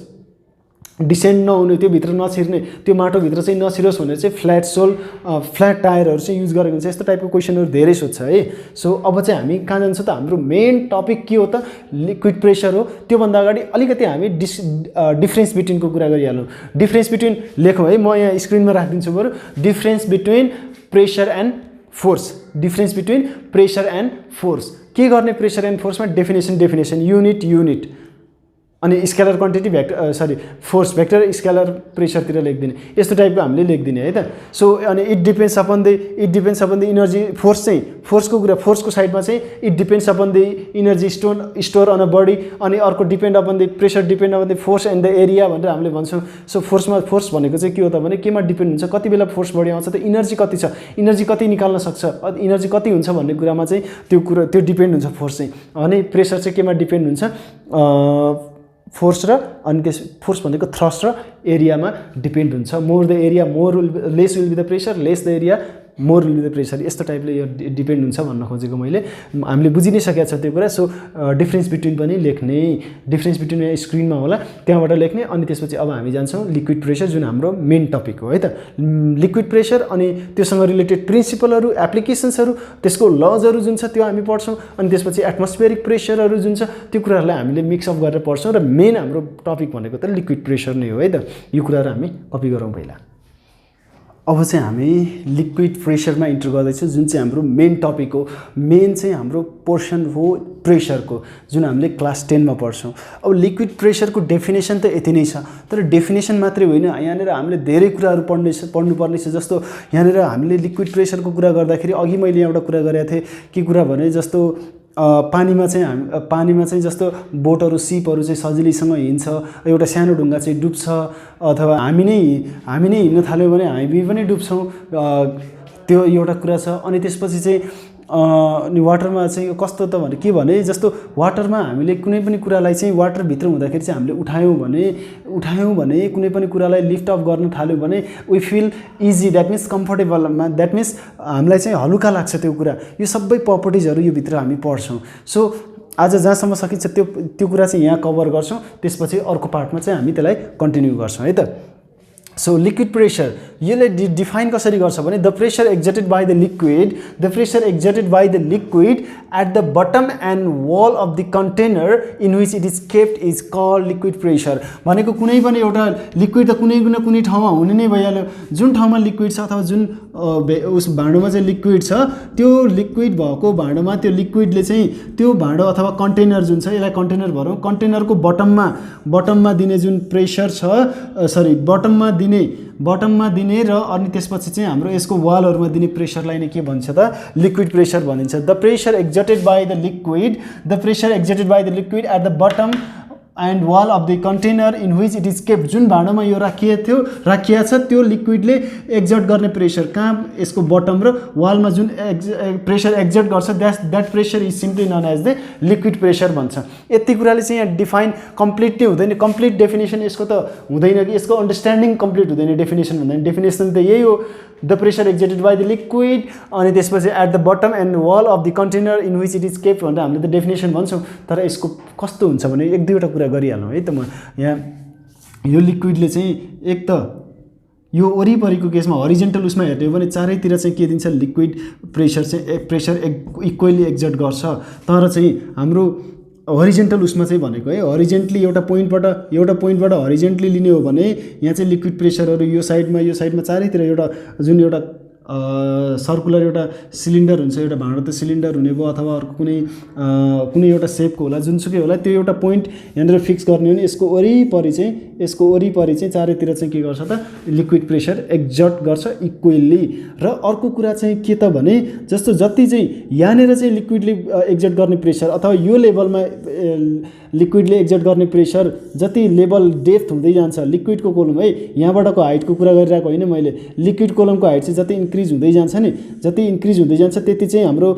A: डिसेन्ड नहुने त्यो भित्र नछिर्ने त्यो माटो भित्र चाहिँ नछिरोस् भनेर चाहिँ फ्ल्याट टायरहरू चाहिँ युज गरेको हुन्छ यस्तो टाइपको क्वेसनहरू धेरै सोध्छ है सो अब चाहिँ हामी कहाँ जान्छ त हाम्रो मेन टपिक के हो त लिक्विड प्रेसर हो त्यो भन्दा अगाडि अलिकति हामी डिफरेन्स बिट्विनको कुरा गरिहालौँ डिफरेन्स बिट्विन लेखौँ है म यहाँ स्क्रिनमा राखिदिन्छु बरु difference between pressure and force difference between pressure and force के गर्ने प्रेसर एन्ड फोर्समा डेफिनेसन युनिट अनि scalar quantity vector force vector scalar प्रेसरतिर लेख्दिने यस्तो टाइपको हामीले लेख्दिने है त सो अनि it depends upon the energy फोर्सको कुरा फोर्सको साइडमा चाहिँ it depends upon the energy store on a body अनि अर्को depend upon the pressure depend upon the force and the area भनेर हामीले भन्छौँ सो फोर्स भनेको चाहिँ के हो त भने केमा डिपेन्ड हुन्छ कति बेला फोर्स बढी आउँछ त इनर्जी कति छ इनर्जी कति निकाल्न सक्छ इनर्जी कति हुन्छ भन्ने कुरामा चाहिँ त्यो डिपेन्ड हुन्छ फोर्स चाहिँ अनि प्रेसर चाहिँ केमा डिपेन्ड हुन्छ फोर्स र अनि त्यस फोर्स भनेको थ्रस्ट र एरियामा डिपेन्ड हुन्छ more the area less will be the pressure less the area more will be the pressure, यस्तो टाइपले यो डिपेन्ड हुन्छ भन्न खोजेको मैले। हामीले बुझि नै सकेका छौँ त्यो कुरा। सो डिफ्रेन्स बिट्विन पनि लेख्ने, डिफ्रेन्स बिट्विन स्क्रिनमा होला त्यहाँबाट लेख्ने। अनि त्यसपछि अब हामी जान्छौँ लिक्विड प्रेसर, जुन हाम्रो मेन टपिक हो है त। लिक्विड प्रेसर अनि त्योसँग रिलेटेड प्रिन्सिपलहरू, एप्लिकेसन्सहरू, त्यसको लजहरू जुन छ त्यो हामी पढ्छौँ। अनि त्यसपछि एटमोस्फेरिक प्रेसरहरू जुन छ त्यो कुराहरूलाई हामीले मिक्सअप गरेर पढ्छौँ। र मेन हाम्रो टपिक भनेको त लिक्विड प्रेसर नै हो है त। यो कुराहरू हामी कपी गरौँ पहिला। अब चाहिँ हामी लिक्विड प्रेसरमा इन्टर गर्दैछौँ, जुन चाहिँ हाम्रो मेन टपिक हो। मेन चाहिँ हाम्रो पोर्सन हो प्रेसरको, जुन हामीले क्लास 10 मा पढ्छौँ। अब लिक्विड प्रेसरको डेफिनेसन त यति नै छ, तर डेफिनेसन मात्रै होइन, यहाँनिर हामीले धेरै कुराहरू पढ्नुपर्ने छ। जस्तो यहाँनिर हामीले लिक्विड प्रेसरको कुरा गर्दाखेरि अघि मैले एउटा कुरा गरेको थिएँ, के कुरा भने जस्तो पानीमा चाहिँ जस्तो बोटहरू, सिपहरू चाहिँ सजिलैसँग हिँड्छ, एउटा सानो ढुङ्गा चाहिँ डुब्छ, अथवा हामी नै हिँड्न थाल्यौँ भने हामी पनि डुब्छौँ, त्यो एउटा कुरा छ। अनि त्यसपछि चाहिँ वाटरमा चाहिँ कस्तो त भने के भने जस्तो वाटरमा हामीले कुनै पनि कुरालाई चाहिँ वाटरभित्र हुँदाखेरि चाहिँ हामीले उठायौँ भने कुनै पनि कुरालाई लिफ्ट अप गर्न थाल्यौँ भने we feel easy, that means कम्फर्टेबलमा, द्याट मिन्स हामीलाई चाहिँ हलुका लाग्छ त्यो कुरा। यो सबै प्रपर्टिजहरू यो भित्र हामी पढ्छौँ। सो आज जहाँसम्म सकिन्छ त्यो कुरा चाहिँ यहाँ कभर गर्छौँ, त्यसपछि अर्को पार्टमा चाहिँ हामी त्यसलाई कन्टिन्यू गर्छौँ है त। सो लिक्विड प्रेसर यसले डिफाइन कसरी गर्छ भने the pressure exerted by the liquid at the bottom and wall of the container in which it is kept is called liquid pressure. भनेको कुनै पनि एउटा लिक्विड त कुनै न कुनै ठाउँमा हुने नै भइहाल्यो। जुन ठाउँमा लिक्विड छ अथवा जुन उस भाँडोमा चाहिँ लिक्विड छ, त्यो लिक्विड भएको भाँडोमा त्यो लिक्विडले चाहिँ त्यो भाँडो अथवा कन्टेनर जुन छ, यसलाई कन्टेनर भनौँ, कन्टेनरको बटममा दिने जुन प्रेसर छ, बटममा दिने र अनि त्यसपछि चाहिँ हाम्रो यसको वालहरूमा दिने प्रेसरलाई नै के भन्छ त लिक्विड प्रेसर भनिन्छ। The pressure exerted by the liquid at the bottom and wall of the container in which it is kept, जुन भाँडोमा यो राखिया छ त्यो लिक्विडले एक्जर्ट गर्ने प्रेसर, कहाँ यसको बटम र वालमा जुन प्रेसर एक्जर्ट गर्छ, that pressure is simply known as the liquid pressure भन्छ। यति कुराले चाहिँ यहाँ डिफाइन कम्प्लिटली हुँदैन, कम्प्लिट डेफिनेसन यसको त हुँदैन कि, यसको अन्डरस्ट्यान्डिङ कम्प्लिट हुँदैन डेफिनेसन भन्दा। डेफिनेसन त यही हो, the pressure exerted by the liquid, अनि त्यसपछि at the bottom and wall of the container in which it is kept भनेर हामीले त डेफिनेसन भन्छौँ। तर यसको कस्तो हुन्छ भने एक दुईवटा कुरा गरिहालौँ है त। म यहाँ यो लिक्विडले चाहिँ एक त यो वरिपरिको केसमा हरिजेन्टल उसमा हेर्ने हो भने चारैतिर चाहिँ के दिन्छ, लिक्विड प्रेसर इक्वली एक्जर्ट गर्छ। तर चाहिँ हाम्रो हरिजेन्टल उसमा चाहिँ भनेको है, हरिजेन्टली एउटा पोइन्टबाट हरिजेन्टली लिने हो भने यहाँ चाहिँ लिक्विड प्रेसरहरू यो साइडमा चारैतिर एउटा जुन एउटा सर्कुलर एउटा सिलिन्डर हुन्छ, एउटा भाँडो त सिलिन्डर हुने भयो अथवा अर्को कुनै एउटा सेपको होला, जुनसुकै होला, त्यो एउटा पोइन्ट यहाँनिर फिक्स गर्ने हो भने यसको वरिपरि चाहिँ चारैतिर चाहिँ के गर्छ त लिक्विड प्रेसर एक्जर्ट गर्छ इक्वली। र अर्को कुरा चाहिँ के त भने जस्तो जति चाहिँ यहाँनिर चाहिँ लिक्विडले एक्जर्ट गर्ने प्रेसर अथवा यो लेभलमा लिक्विडले एक्जर्ट गर्ने प्रेसर जति लेभल डेप्थ हुँदै जान्छ लिक्विडको कोलम है, यहाँबाटको हाइटको कुरा गरिरहेको होइन मैले, लिक्विड कोलमको हाइट चाहिँ जति इन्क्रिज हुँदै जान्छ नि, जति इन्क्रिज हुँदै जान्छ त्यति चाहिँ हाम्रो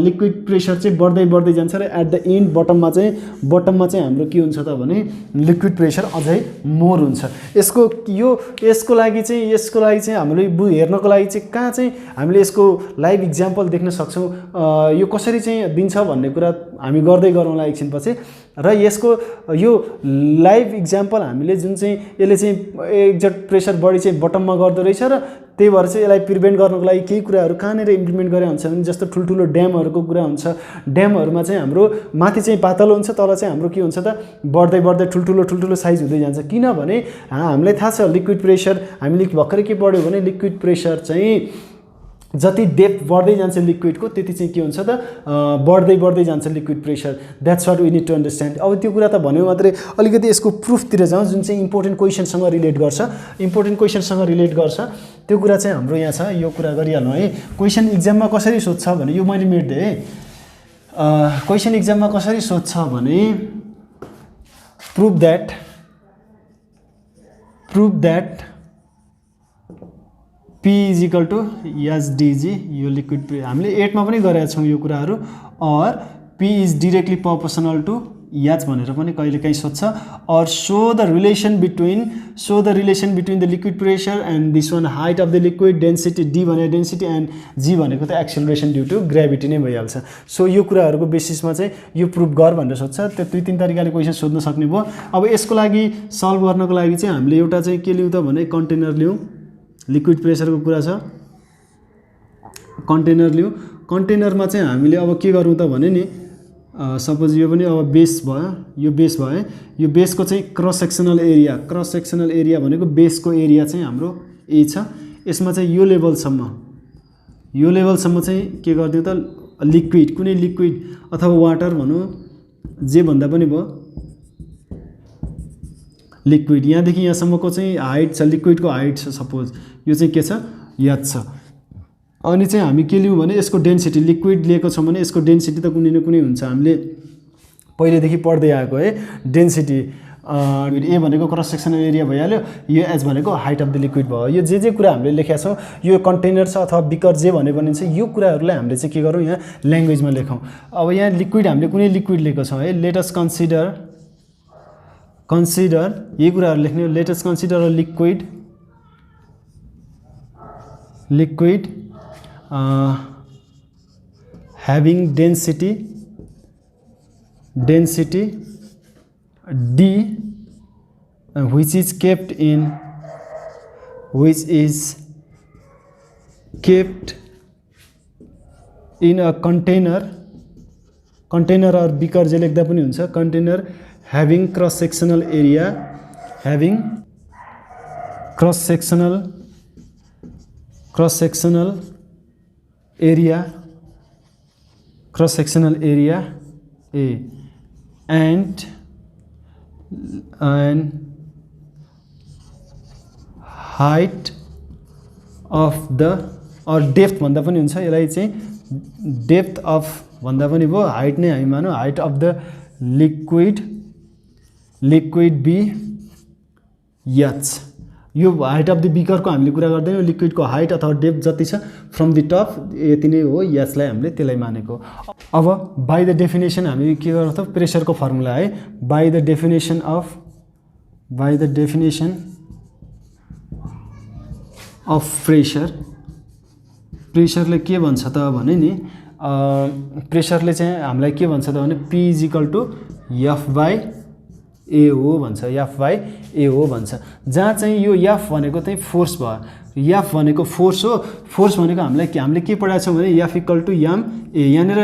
A: लिक्विड प्रेसर चाहिँ बढ्दै जान्छ र एट द एन्ड बटममा चाहिँ हाम्रो के हुन्छ त भने लिक्विड प्रेसर अझै मोर हुन्छ। यसको लागि चाहिँ हामीले हेर्नको लागि चाहिँ कहाँ चाहिँ हामीले यसको लाइभ इक्जाम्पल देख्न सक्छौँ। यो कसरी चाहिँ दिन्छ भन्ने कुरा हामी गर्दै गरौँला एकछिनपछि। र यसको यो लाइभ इक्जाम्पल हामीले जुन चाहिँ यसले चाहिँ एक्जर्ट प्रेसर बढी चाहिँ बटममा गर्दो रहेछ र त्यही भएर चाहिँ यसलाई प्रिभेन्ट गर्नको लागि केही कुराहरू कहाँनिर इम्प्लिमेन्ट गरे हुन्छ भने जस्तो ठुल्ठुलो ड्यामहरूको कुरा हुन्छ। ड्यामहरूमा चाहिँ हाम्रो माथि चाहिँ पातलो हुन्छ, तल चाहिँ हाम्रो के हुन्छ त बढ्दै ठुल्ठुलो साइज हुँदै जान्छ। किनभने हामीलाई थाहा छ लिक्विड प्रेसर, हामीले भर्खरै के पढ्यो भने लिक्विड प्रेसर चाहिँ जति डेप्थ बढ्दै जान्छ लिक्विडको त्यति चाहिँ के हुन्छ त बढ्दै जान्छ liquid pressure. That's what we need to understand. अब त्यो कुरा त भन्यो मात्रै, अलिकति यसको प्रुफतिर जाउँ जुन चाहिँ इम्पोर्टेन्ट क्वेसनसँग रिलेट गर्छ। त्यो कुरा चाहिँ हाम्रो यहाँ छ, यो कुरा गरिहाल्नु है। क्वेसन इक्जाममा कसरी सोध्छ भने यो मैले मेट्दिएँ है। क्वेसन इक्जाममा कसरी सोध्छ भने prove that P is equal to SdG, यो लिक्विड हामीले 8 मा पनि गरेका छौँ यो कुराहरू। और P is directly proportional to H भनेर पनि कहिलेकाहीँ सोध्छ और so the relation between the liquid pressure and this one height of the liquid density D भने डेन्सिटी एन्ड जी भनेको त एक्सेलरेसन ड्यू टु ग्रेभिटी नै भइहाल्छ सो यो कुराहरूको बेसिसमा चाहिँ यो प्रुभ गर भनेर सोध्छ त्यो दुई तीन तरिकाले क्वेसन सोध्न सक्ने भयो अब यसको लागि सल्भ गर्नको लागि चाहिँ हामीले एउटा चाहिँ के लिउँ त भने कन्टेनर लिउँ लिक्विड प्रेसरको कुरा छ कन्टेनर लिउँ कन्टेनरमा चाहिँ हामीले अब के गरौँ त भने नि सपोज यो पनि अब बेस भयो यो बेसको चाहिँ क्रस सेक्सनल एरिया भनेको बेसको एरिया चाहिँ हाम्रो ए छ यसमा चाहिँ यो लेभलसम्म चाहिँ के गरिदिउँ त लिक्विड कुनै लिक्विड अथवा वाटर भनौँ जे भन्दा पनि भयो लिक्विड यहाँदेखि यहाँसम्मको चाहिँ हाइट छ लिक्विडको हाइट छ सपोज यो चाहिँ के छ याद छ अनि चाहिँ हामी के लियौँ भने यसको डेन्सिटी लिक्विड लिएको छौँ भने यसको डेन्सिटी त कुनै न कुनै हुन्छ हामीले पहिलेदेखि पढ्दै आएको है डेन्सिटी ए भनेको क्रस सेक्सनल एरिया भइहाल्यो यो एच भनेको हाइट अफ द लिक्विड भयो यो जे कुरा हामीले लेखेका छौँ यो कन्टेनर छ अथवा बिकर जे भने पनि छ यो कुराहरूलाई हामीले चाहिँ के गरौँ यहाँ ल्याङ्ग्वेजमा लेखौँ अब यहाँ लिक्विड हामीले कुनै लिक्विड लिएको छौँ है लेट अस कन्सिडर यही कुराहरू लेख्ने let us consider a liquid having density d which is kept in a container or beaker जे लेख्दा पनि हुन्छ container having cross sectional area A and height of the or depth भन्दा पनि हुन्छ यसलाई चाहिँ डेप्थ अफ भन्दा पनि भयो हाइट नै हामी मानौँ height of the liquid be H यो हाइट अफ द बिकरको हामीले कुरा गर्दैनौँ लिक्विडको हाइट अथवा डेप्थ जति छ फ्रम द टप यति नै हो यसलाई हामीले त्यसलाई मानेको अब बाई द डेफिनेसन हामी के गर्छौँ त प्रेसरको फर्मुला है बाई द डेफिनेसन अफ प्रेसरले के भन्छ त भने नि प्रेसरले चाहिँ हामीलाई के भन्छ त भने P is equal to F by A हो भन्छ एफ बाई ए हो भन्छ जहाँ चाहिँ यो एफ भनेको चाहिँ फोर्स भयो एफ भनेको फोर्स हो फोर्स भनेको हामीले के पढाएको छौँ भने F equal to M A यहाँनिर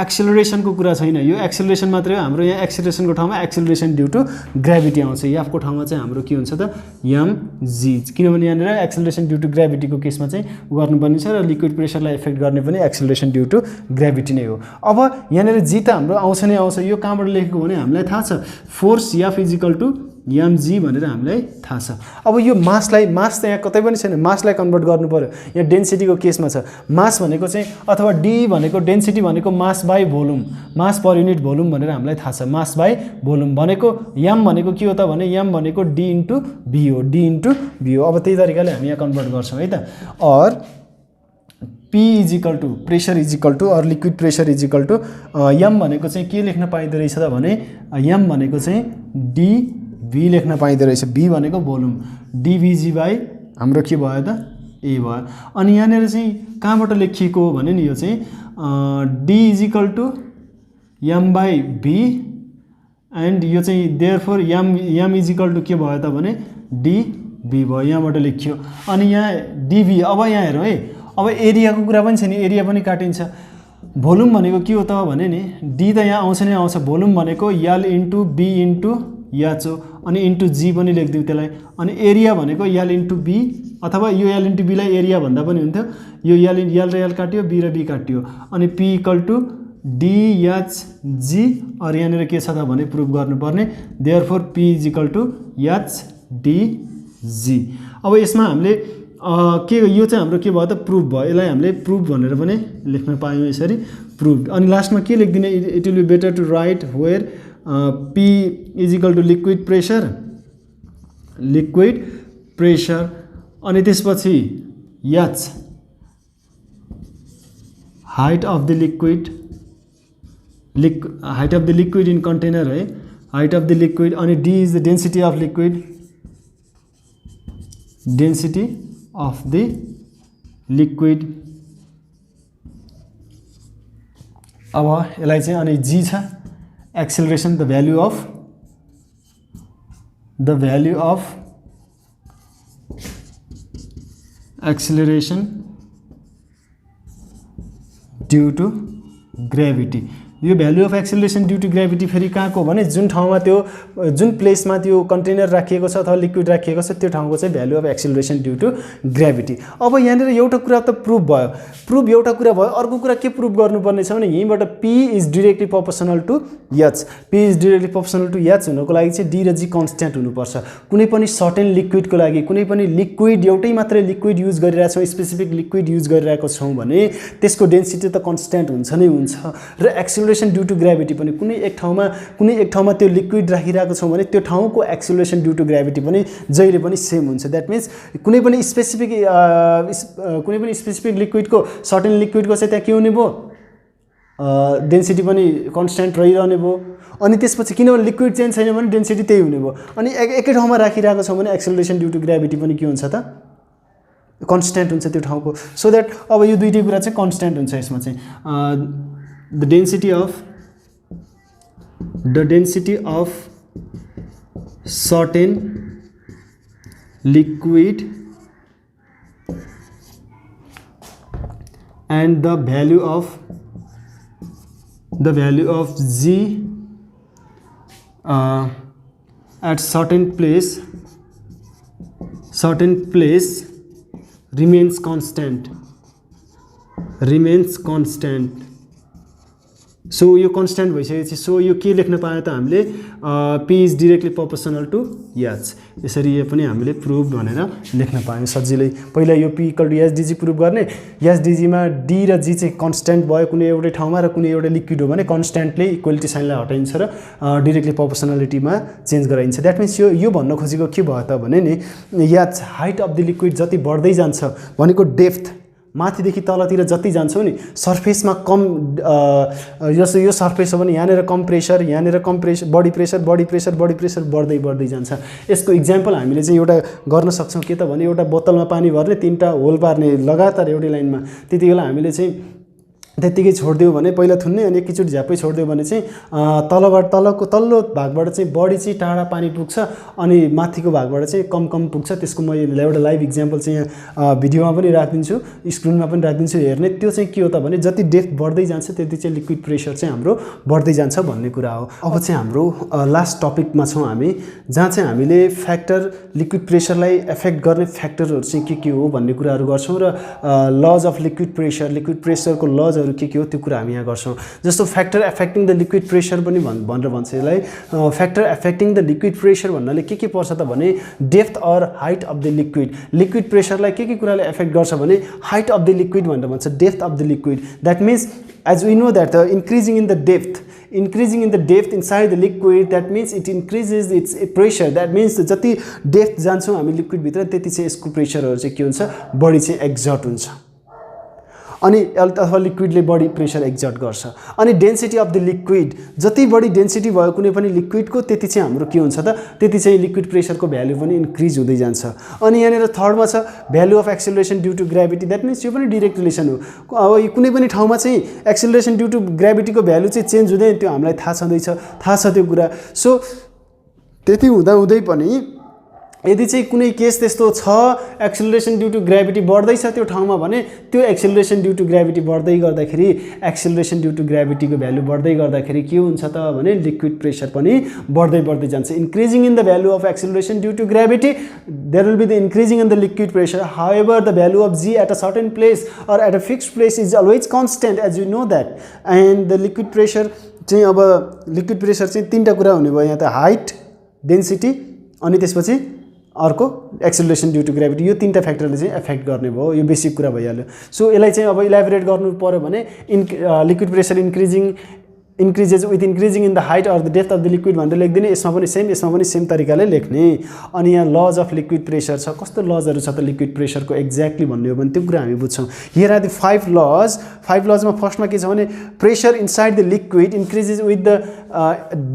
A: एक्सेलरेसनको कुरा छैन यो एक्सेलरेसन मात्रै हो हाम्रो यहाँ एक्सेलरेसनको ठाउँमा एक्सेलरेसन ड्यू टु ग्रेभिटी आउँछ एफको ठाउँमा चाहिँ हाम्रो के हुन्छ त एम जी किनभने यहाँनिर एक्सेलरेसन ड्यू टु ग्रेभिटीको केसमा चाहिँ गर्नुपर्ने छ र लिक्विड प्रेसरलाई इफेक्ट गर्ने पनि एक्सेलरेसन ड्यू टु ग्रेभिटी नै हो अब यहाँनिर जी त हाम्रो आउँछ नै आउँछ यो कहाँबाट लेखेको भने हामीलाई थाहा छ force F is equal to MG भनेर हामीलाई थाहा छ अब यो मास त यहाँ कतै पनि छैन मासलाई कन्भर्ट गर्नु पर्यो यहाँ डेन्सिटीको केसमा छ मास भनेको चाहिँ अथवा डी भनेको डेन्सिटी भनेको mass by volume mass per unit volume भनेर हामीलाई थाहा छ मास बाई भोल्युम भनेको एम भनेको के हो त भने एम भनेको डी इन्टु बी हो अब त्यही तरिकाले हामी यहाँ कन्भर्ट गर्छौँ है त or P is equal to pressure is equal to or liquid pressure is equal to M भनेको चाहिँ के लेख्न पाइँदो रहेछ त भने एम भनेको चाहिँ डी भी लेख्न पाइँदो रहेछ बी भनेको भोल्युम डिभिजी बाई हाम्रो के भयो त ए भयो अनि यहाँनिर चाहिँ कहाँबाट लेखिएको हो भने नि यो चाहिँ D is equal to M by V and यो चाहिँ therefore M is equal to के भयो त भने डी भी भयो यहाँबाट लेखियो अनि यहाँ डिभी अब यहाँ हेरौँ है अब एरियाको कुरा पनि छ नि एरिया पनि काटिन्छ भोल्युम भनेको के हो त भने नि डी त यहाँ आउँछ नै आउँछ भोल्युम भनेको L into B into H हो अनि इन्टु जी पनि लेखिदिउँ त्यसलाई अनि एरिया भनेको एल इन्टु बी अथवा यो एल इन्टु बीलाई एरिया भन्दा पनि हुन्थ्यो यो एल र एल काट्यो बी र बी काट्यो अनि पी इक्वल टु डिएचजी और यहाँनिर के छ त भने प्रुभ गर्नुपर्ने therefore P is equal to H D G अब यसमा हामीले के यो चाहिँ हाम्रो के भयो त प्रुभ भयो यसलाई हामीले प्रुभ भनेर पनि लेख्न पायौँ यसरी प्रुभ अनि लास्टमा के लेखिदिने it will be better to write where P is equal to liquid pressure अनि त्यसपछि H height of the liquid height of the liquid in container है, हाइट अफ द लिक्विड, अनि D is the density of liquid, density of the liquid. अब यसलाई चाहिँ अनि G छ acceleration, the value of acceleration due to gravity. यो value of acceleration due to gravity फेरि कहाँको भने जुन ठाउँमा त्यो जुन प्लेसमा त्यो कन्टेनर राखिएको छ अथवा लिक्विड राखिएको छ त्यो ठाउँको चाहिँ value of acceleration due to gravity. अब यहाँनिर एउटा कुरा त प्रुभ भयो, एउटा कुरा भयो, अर्को कुरा के प्रुभ गर्नुपर्ने छ भने यहीँबाट P is directly proportional to H, P is directly proportional to H हुनको लागि चाहिँ D र G कन्स्ट्यान्ट हुनुपर्छ। कुनै पनि सर्टेन लिक्विडको लागि, कुनै पनि लिक्विड एउटै मात्रै लिक्विड युज गरिरहेको छौँ, स्पेसिफिक लिक्विड युज गरिरहेको छौँ भने त्यसको डेन्सिटी त कन्स्ट्यान्ट हुन्छ नै हुन्छ, र एक्सेलरेसन ड्यू टु ग्रेभिटी पनि कुनै एक ठाउँमा त्यो लिक्विड राखिरहेको छौँ भने त्यो ठाउँको एक्सेलरेसन ड्यू टु ग्रेभिटी पनि जहिले पनि सेम हुन्छ। द्याट मिन्स कुनै पनि स्पेसिफिक लिक्विडको सर्टेन लिक्विडको चाहिँ त्यहाँ के हुने भयो, डेन्सिटी पनि कन्स्ट्यान्ट रहिरहने भयो। अनि त्यसपछि किनभने लिक्विड चेन्ज छैन भने डेन्सिटी त्यही हुने भयो। अनि एकै ठाउँमा राखिरहेको छौँ भने एक्सेलरेसन ड्यू टु ग्रेभिटी पनि के हुन्छ त, कन्स्ट्यान्ट हुन्छ त्यो ठाउँको। सो द्याट अब यो दुईटै कुरा चाहिँ कन्स्ट्यान्ट हुन्छ यसमा चाहिँ। The density of certain liquid and the value of G at certain place remains constant. So यो कन्स्ट्यान्ट भइसकेपछि सो यो के लेख्न पायो त हामीले, P is directly proportional to H। यसरी यो पनि हामीले प्रुभ भनेर लेख्न पायौँ सजिलै। पहिला यो P equal to H dg prove गर्ने, H dg मा D र G चाहिँ कन्स्ट्यान्ट भयो कुनै एउटै ठाउँमा र कुनै एउटा लिक्विड हो भने कन्स्ट्यान्टले इक्वलिटी साइनलाई हटाइन्छ र डिरेक्टली प्रोपोर्सनालिटीमा चेन्ज गराइन्छ। द्याट मिन्स यो भन्न खोजेको के भयो त भने नि, H height of the liquid जति बढ्दै जान्छ भनेको डेप्थ माथिदेखि तलतिर जति जान्छौँ नि सर्फेसमा कम, जस्तो यो सर्फेस हो भने यहाँनिर कम प्रेसर, यहाँनिर कम प्रेसर, बडी प्रेसर बढ्दै जान्छ। यसको इक्जाम्पल हामीले चाहिँ एउटा गर्न सक्छौँ के त भने, एउटा बोतलमा पानी भर्ने, 3टा होल पार्ने लगातार एउटै लाइनमा, त्यति बेला हामीले चाहिँ त्यतिकै छोडिदियो भने पहिला थुन्ने अनि एकैचोटि झ्याप्पै छोडिदियो भने चाहिँ तल्लो भागबाट चाहिँ बढी चाहिँ टाढा पानी पुग्छ अनि माथिको भागबाट चाहिँ कम पुग्छ। त्यसको म एउटा लाइभ इक्जाम्पल चाहिँ यहाँ भिडियोमा पनि राखिदिन्छु, स्क्रिनमा पनि राखिदिन्छु हेर्ने। त्यो चाहिँ के हो त भने जति डेप्थ बढ्दै जान्छ त्यति चाहिँ लिक्विड प्रेसर चाहिँ हाम्रो बढ्दै जान्छ भन्ने कुरा हो। अब चाहिँ हाम्रो लास्ट टपिकमा छौँ हामी, जहाँ चाहिँ हामीले लिक्विड प्रेसरलाई एफेक्ट गर्ने फ्याक्टरहरू चाहिँ के हो भन्ने कुराहरू गर्छौँ र लज अफ लिक्विड प्रेसरको लज के हो त्यो कुरा हामी यहाँ गर्छौँ। जस्तो factor affecting the liquid pressure पनि भनेर भन्छ यसलाई। Factor affecting the liquid pressure भन्नाले के पर्छ त भने depth or height of the liquid प्रेसरलाई के कुराले एफेक्ट गर्छ भने हाइट अफ द लिक्विड भनेर भन्छ, depth of the liquid. That means as we know that increasing in the depth inside the liquid, that means it increases its pressure. That means जति depth जान्छौँ हामी liquid भित्र त्यति चाहिँ यसको प्रेसरहरू चाहिँ के हुन्छ, बढी चाहिँ एक्जर्ट हुन्छ अनि अथवा लिक्विडले बढी प्रेसर एक्जर्ट गर्छ। अनि डेन्सिटी अफ द लिक्विड, जति बढी डेन्सिटी भयो कुनै पनि लिक्विडको त्यति चाहिँ हाम्रो के हुन्छ त, त्यति चाहिँ लिक्विड प्रेसरको भ्यालु पनि इन्क्रिज हुँदै जान्छ। अनि यहाँनिर थर्डमा छ value of acceleration due to gravity. That means यो पनि डिरेक्ट रिलेसन हो। अब कुनै पनि ठाउँमा चाहिँ एक्सेलरेसन ड्यू टु ग्रेभिटीको भ्यालु चाहिँ चेन्ज हुँदैन, त्यो हामीलाई थाहा छ त्यो कुरा। सो त्यति हुँदै पनि यदि चाहिँ कुनै केस त्यस्तो छ एक्सेलरेसन ड्यू टु ग्रेभिटी बढ्दैछ त्यो ठाउँमा भने त्यो एक्सेलरेसन ड्यू टु ग्रेभिटी बढ्दै गर्दाखेरि एक्सेलरेसन ड्यू टु ग्रेभिटीको भ्यालु बढ्दै गर्दाखेरि के हुन्छ त भने लिक्विड प्रेसर पनि बढ्दै जान्छ। Increasing in the value of acceleration due to gravity there will be the increasing in the liquid pressure. However the value of G at a certain place or at a fixed place is always constant as you know that. And the liquid pressure चाहिँ अब liquid pressure चाहिँ 3टा कुरा हुने भयो यहाँ त, height, density अनि त्यसपछि अर्को एक्सेलरेसन ड्यू टु ग्रेभिटी। यो 3टा फ्याक्टरले चाहिँ एफेक्ट गर्ने भयो, यो बेसिक कुरा भइहाल्यो। सो यसलाई चाहिँ अब इलाबोरेट गर्नु पर्यो भने liquid pressure increasing increases with increasing in the height or the depth of the liquid भनेर लेख्दिने यसमा पनि सेम तरिकाले लेख्ने अनि यहाँ लज अफ लिक्विड प्रेसर छ कस्तो लजहरू छ त लिक्विड प्रेसरको एक्ज्याक्टली भन्ने हो भने त्यो कुरा हामी बुझ्छौँ हियर आर द 5 लजमा फर्स्टमा के छ भने pressure inside the liquid increases with the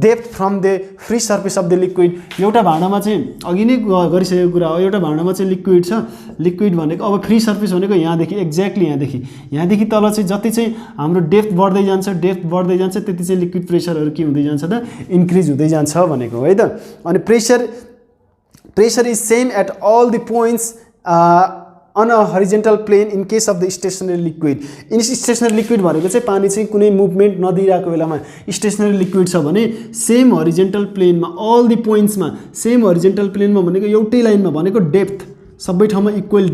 A: depth from the free surface of the liquid एउटा भाँडामा चाहिँ अघि नै गरिसकेको कुरा हो एउटा भाँडामा चाहिँ लिक्विड छ लिक्विड भनेको अब फ्री सर्फेस भनेको यहाँदेखि एक्ज्याक्टली यहाँदेखि तल चाहिँ जति चाहिँ हाम्रो डेप्थ बढ्दै जान्छ त्यति चाहिँ लिक्विड प्रेसरहरू के हुँदै जान्छ त इन्क्रिज हुँदै जान्छ भनेको है त अनि pressure is same at all the points on a horizontal plane in case of the stationary liquid stationary liquid भनेको चाहिँ पानी चाहिँ कुनै मुभमेन्ट नदिइरहेको बेलामा स्टेसनरी लिक्विड छ भने सेम हरिजेन्टल प्लेनमा अल द पोइन्ट्समा सेम हरिजेन्टल प्लेनमा भनेको एउटै लाइनमा भनेको डेप्थ सबै ठाउँमा इक्वल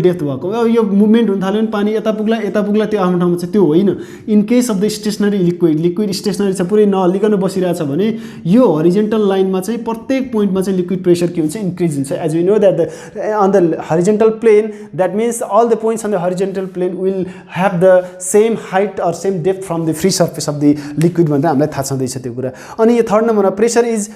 A: डेप्थ भएको अब यो मुभमेन्ट हुन थाल्यो भने पानी यता पुग्ला त्यो आफ्नो ठाउँमा चाहिँ त्यो होइन in case of the stationary liquid stationery छ पुरै नहल्लिकन बसिरहेछ भने यो हरिजेन्टल लाइनमा चाहिँ प्रत्येक पोइन्टमा चाहिँ लिक्विड प्रेसर के हुन्छ इन्क्रिज हुन्छ as we know that on the horizontal plane that means all the points on the horizontal plane will have the same height or same depth from the free surface of the liquid भनेर हामीलाई थाहा छँदैछ त्यो कुरा अनि यो third नम्बरमा pressure is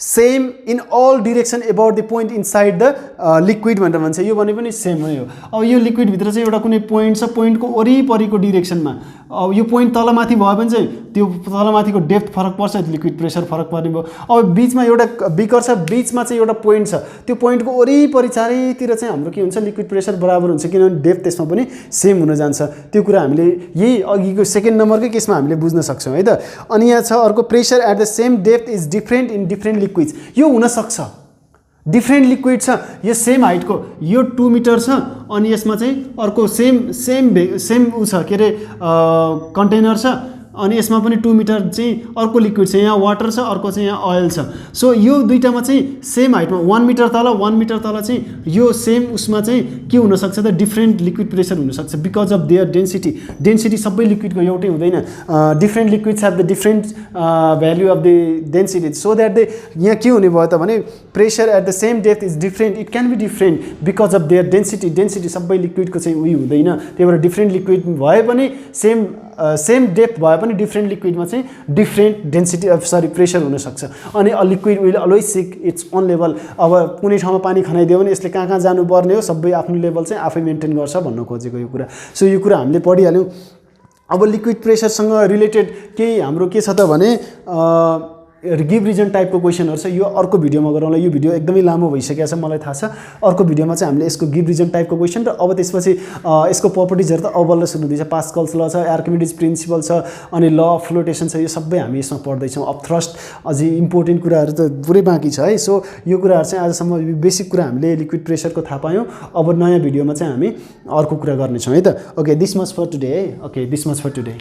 A: same in all direction about the point inside the liquid भनेर भन्छ यो भने पनि सेम हो अब यो लिक्विडभित्र चाहिँ एउटा कुनै पोइन्ट छ पोइन्टको वरिपरिको डिरेक्सनमा अब यो पोइन्ट तलमाथि भयो भने चाहिँ त्यो तलमाथिको डेप्थ फरक पर्छ लिक्विड प्रेसर फरक पर्ने भयो अब बिचमा एउटा बिकर छ बिचमा चाहिँ एउटा पोइन्ट छ त्यो पोइन्टको वरिपरि चारैतिर चाहिँ हाम्रो के हुन्छ लिक्विड प्रेसर बराबर हुन्छ किनभने डेप्थ त्यसमा पनि सेम हुन जान्छ त्यो कुरा हामीले यही अघिको सेकेन्ड नम्बरकै केसमा हामीले बुझ्न सक्छौँ है त अनि यहाँ छ अर्को pressure at the same depth is different in different liquids यो हुनसक्छ डिफ्रेन्ट लिक्विड छ यो सेम हाइटको यो 2 मिटर छ अनि यसमा चाहिँ अर्को सेम उ छ के अरे कन्टेनर छ अनि यसमा पनि 2 मिटर चाहिँ अर्को लिक्विड छ यहाँ वाटर छ अर्को चाहिँ यहाँ ओइल छ सो यो दुईटामा चाहिँ सेम हाइटमा 1 मिटर तल चाहिँ यो सेम उसमा चाहिँ के हुनसक्छ त डिफ्रेन्ट लिक्विड प्रेसर हुनसक्छ बिकज अफ देयर डेन्सिटी सबै लिक्विडको एउटै हुँदैन different liquids have the different value of the density so that the यहाँ के हुने भयो त भने pressure at the same depth is different it can be different because of their density सबै लिक्विडको चाहिँ उयो हुँदैन त्यही भएर डिफ्रेन्ट लिक्विड भए पनि सेम डेप्थ भए पनि डिफ्रेन्ट लिक्विडमा चाहिँ डिफ्रेन्ट डेन्सिटी अफ प्रेसर हुनसक्छ अनि a liquid will always sick its own level अब कुनै ठाउँमा पानी खनाइदियो भने यसले कहाँ जानुपर्ने हो सबै आफ्नो लेभल चाहिँ आफै मेन्टेन गर्छ भन्न खोजेको यो कुरा सो यो कुरा हामीले पढिहाल्यौँ अब लिक्विड प्रेसरसँग रिलेटेड केही हाम्रो के छ त भने गिभ रिजन टाइपको क्वेसनहरु छ यो अर्को भिडियोमा गरौँला यो भिडियो एकदमै लामो भइसकेको छ मलाई थाहा छ अर्को भिडियोमा चाहिँ हामीले यसको गिभ रिजन टाइपको क्वेसन र अब त्यसपछि यसको प्रपर्टिजहरु त अब बल्ल सुरु हुँदैछ पास्कल्स ल छ आर्किमिडीज प्रिन्सिपल छ अनि ल अफ फ्लोटेसन छ यो सबै हामी यसमा पढ्दै छौं अफ थ्रस्ट अझै इम्पोर्टेन्ट कुराहरु त पुरै बाँकी छ है सो यो कुराहरु चाहिँ आजसम्म बेसिक कुरा हामीले लिक्विड प्रेसरको थाहा पायौं अब नयाँ भिडियोमा चाहिँ हामी अर्को कुरा गर्ने छौं है त okay this much for today है okay this much for today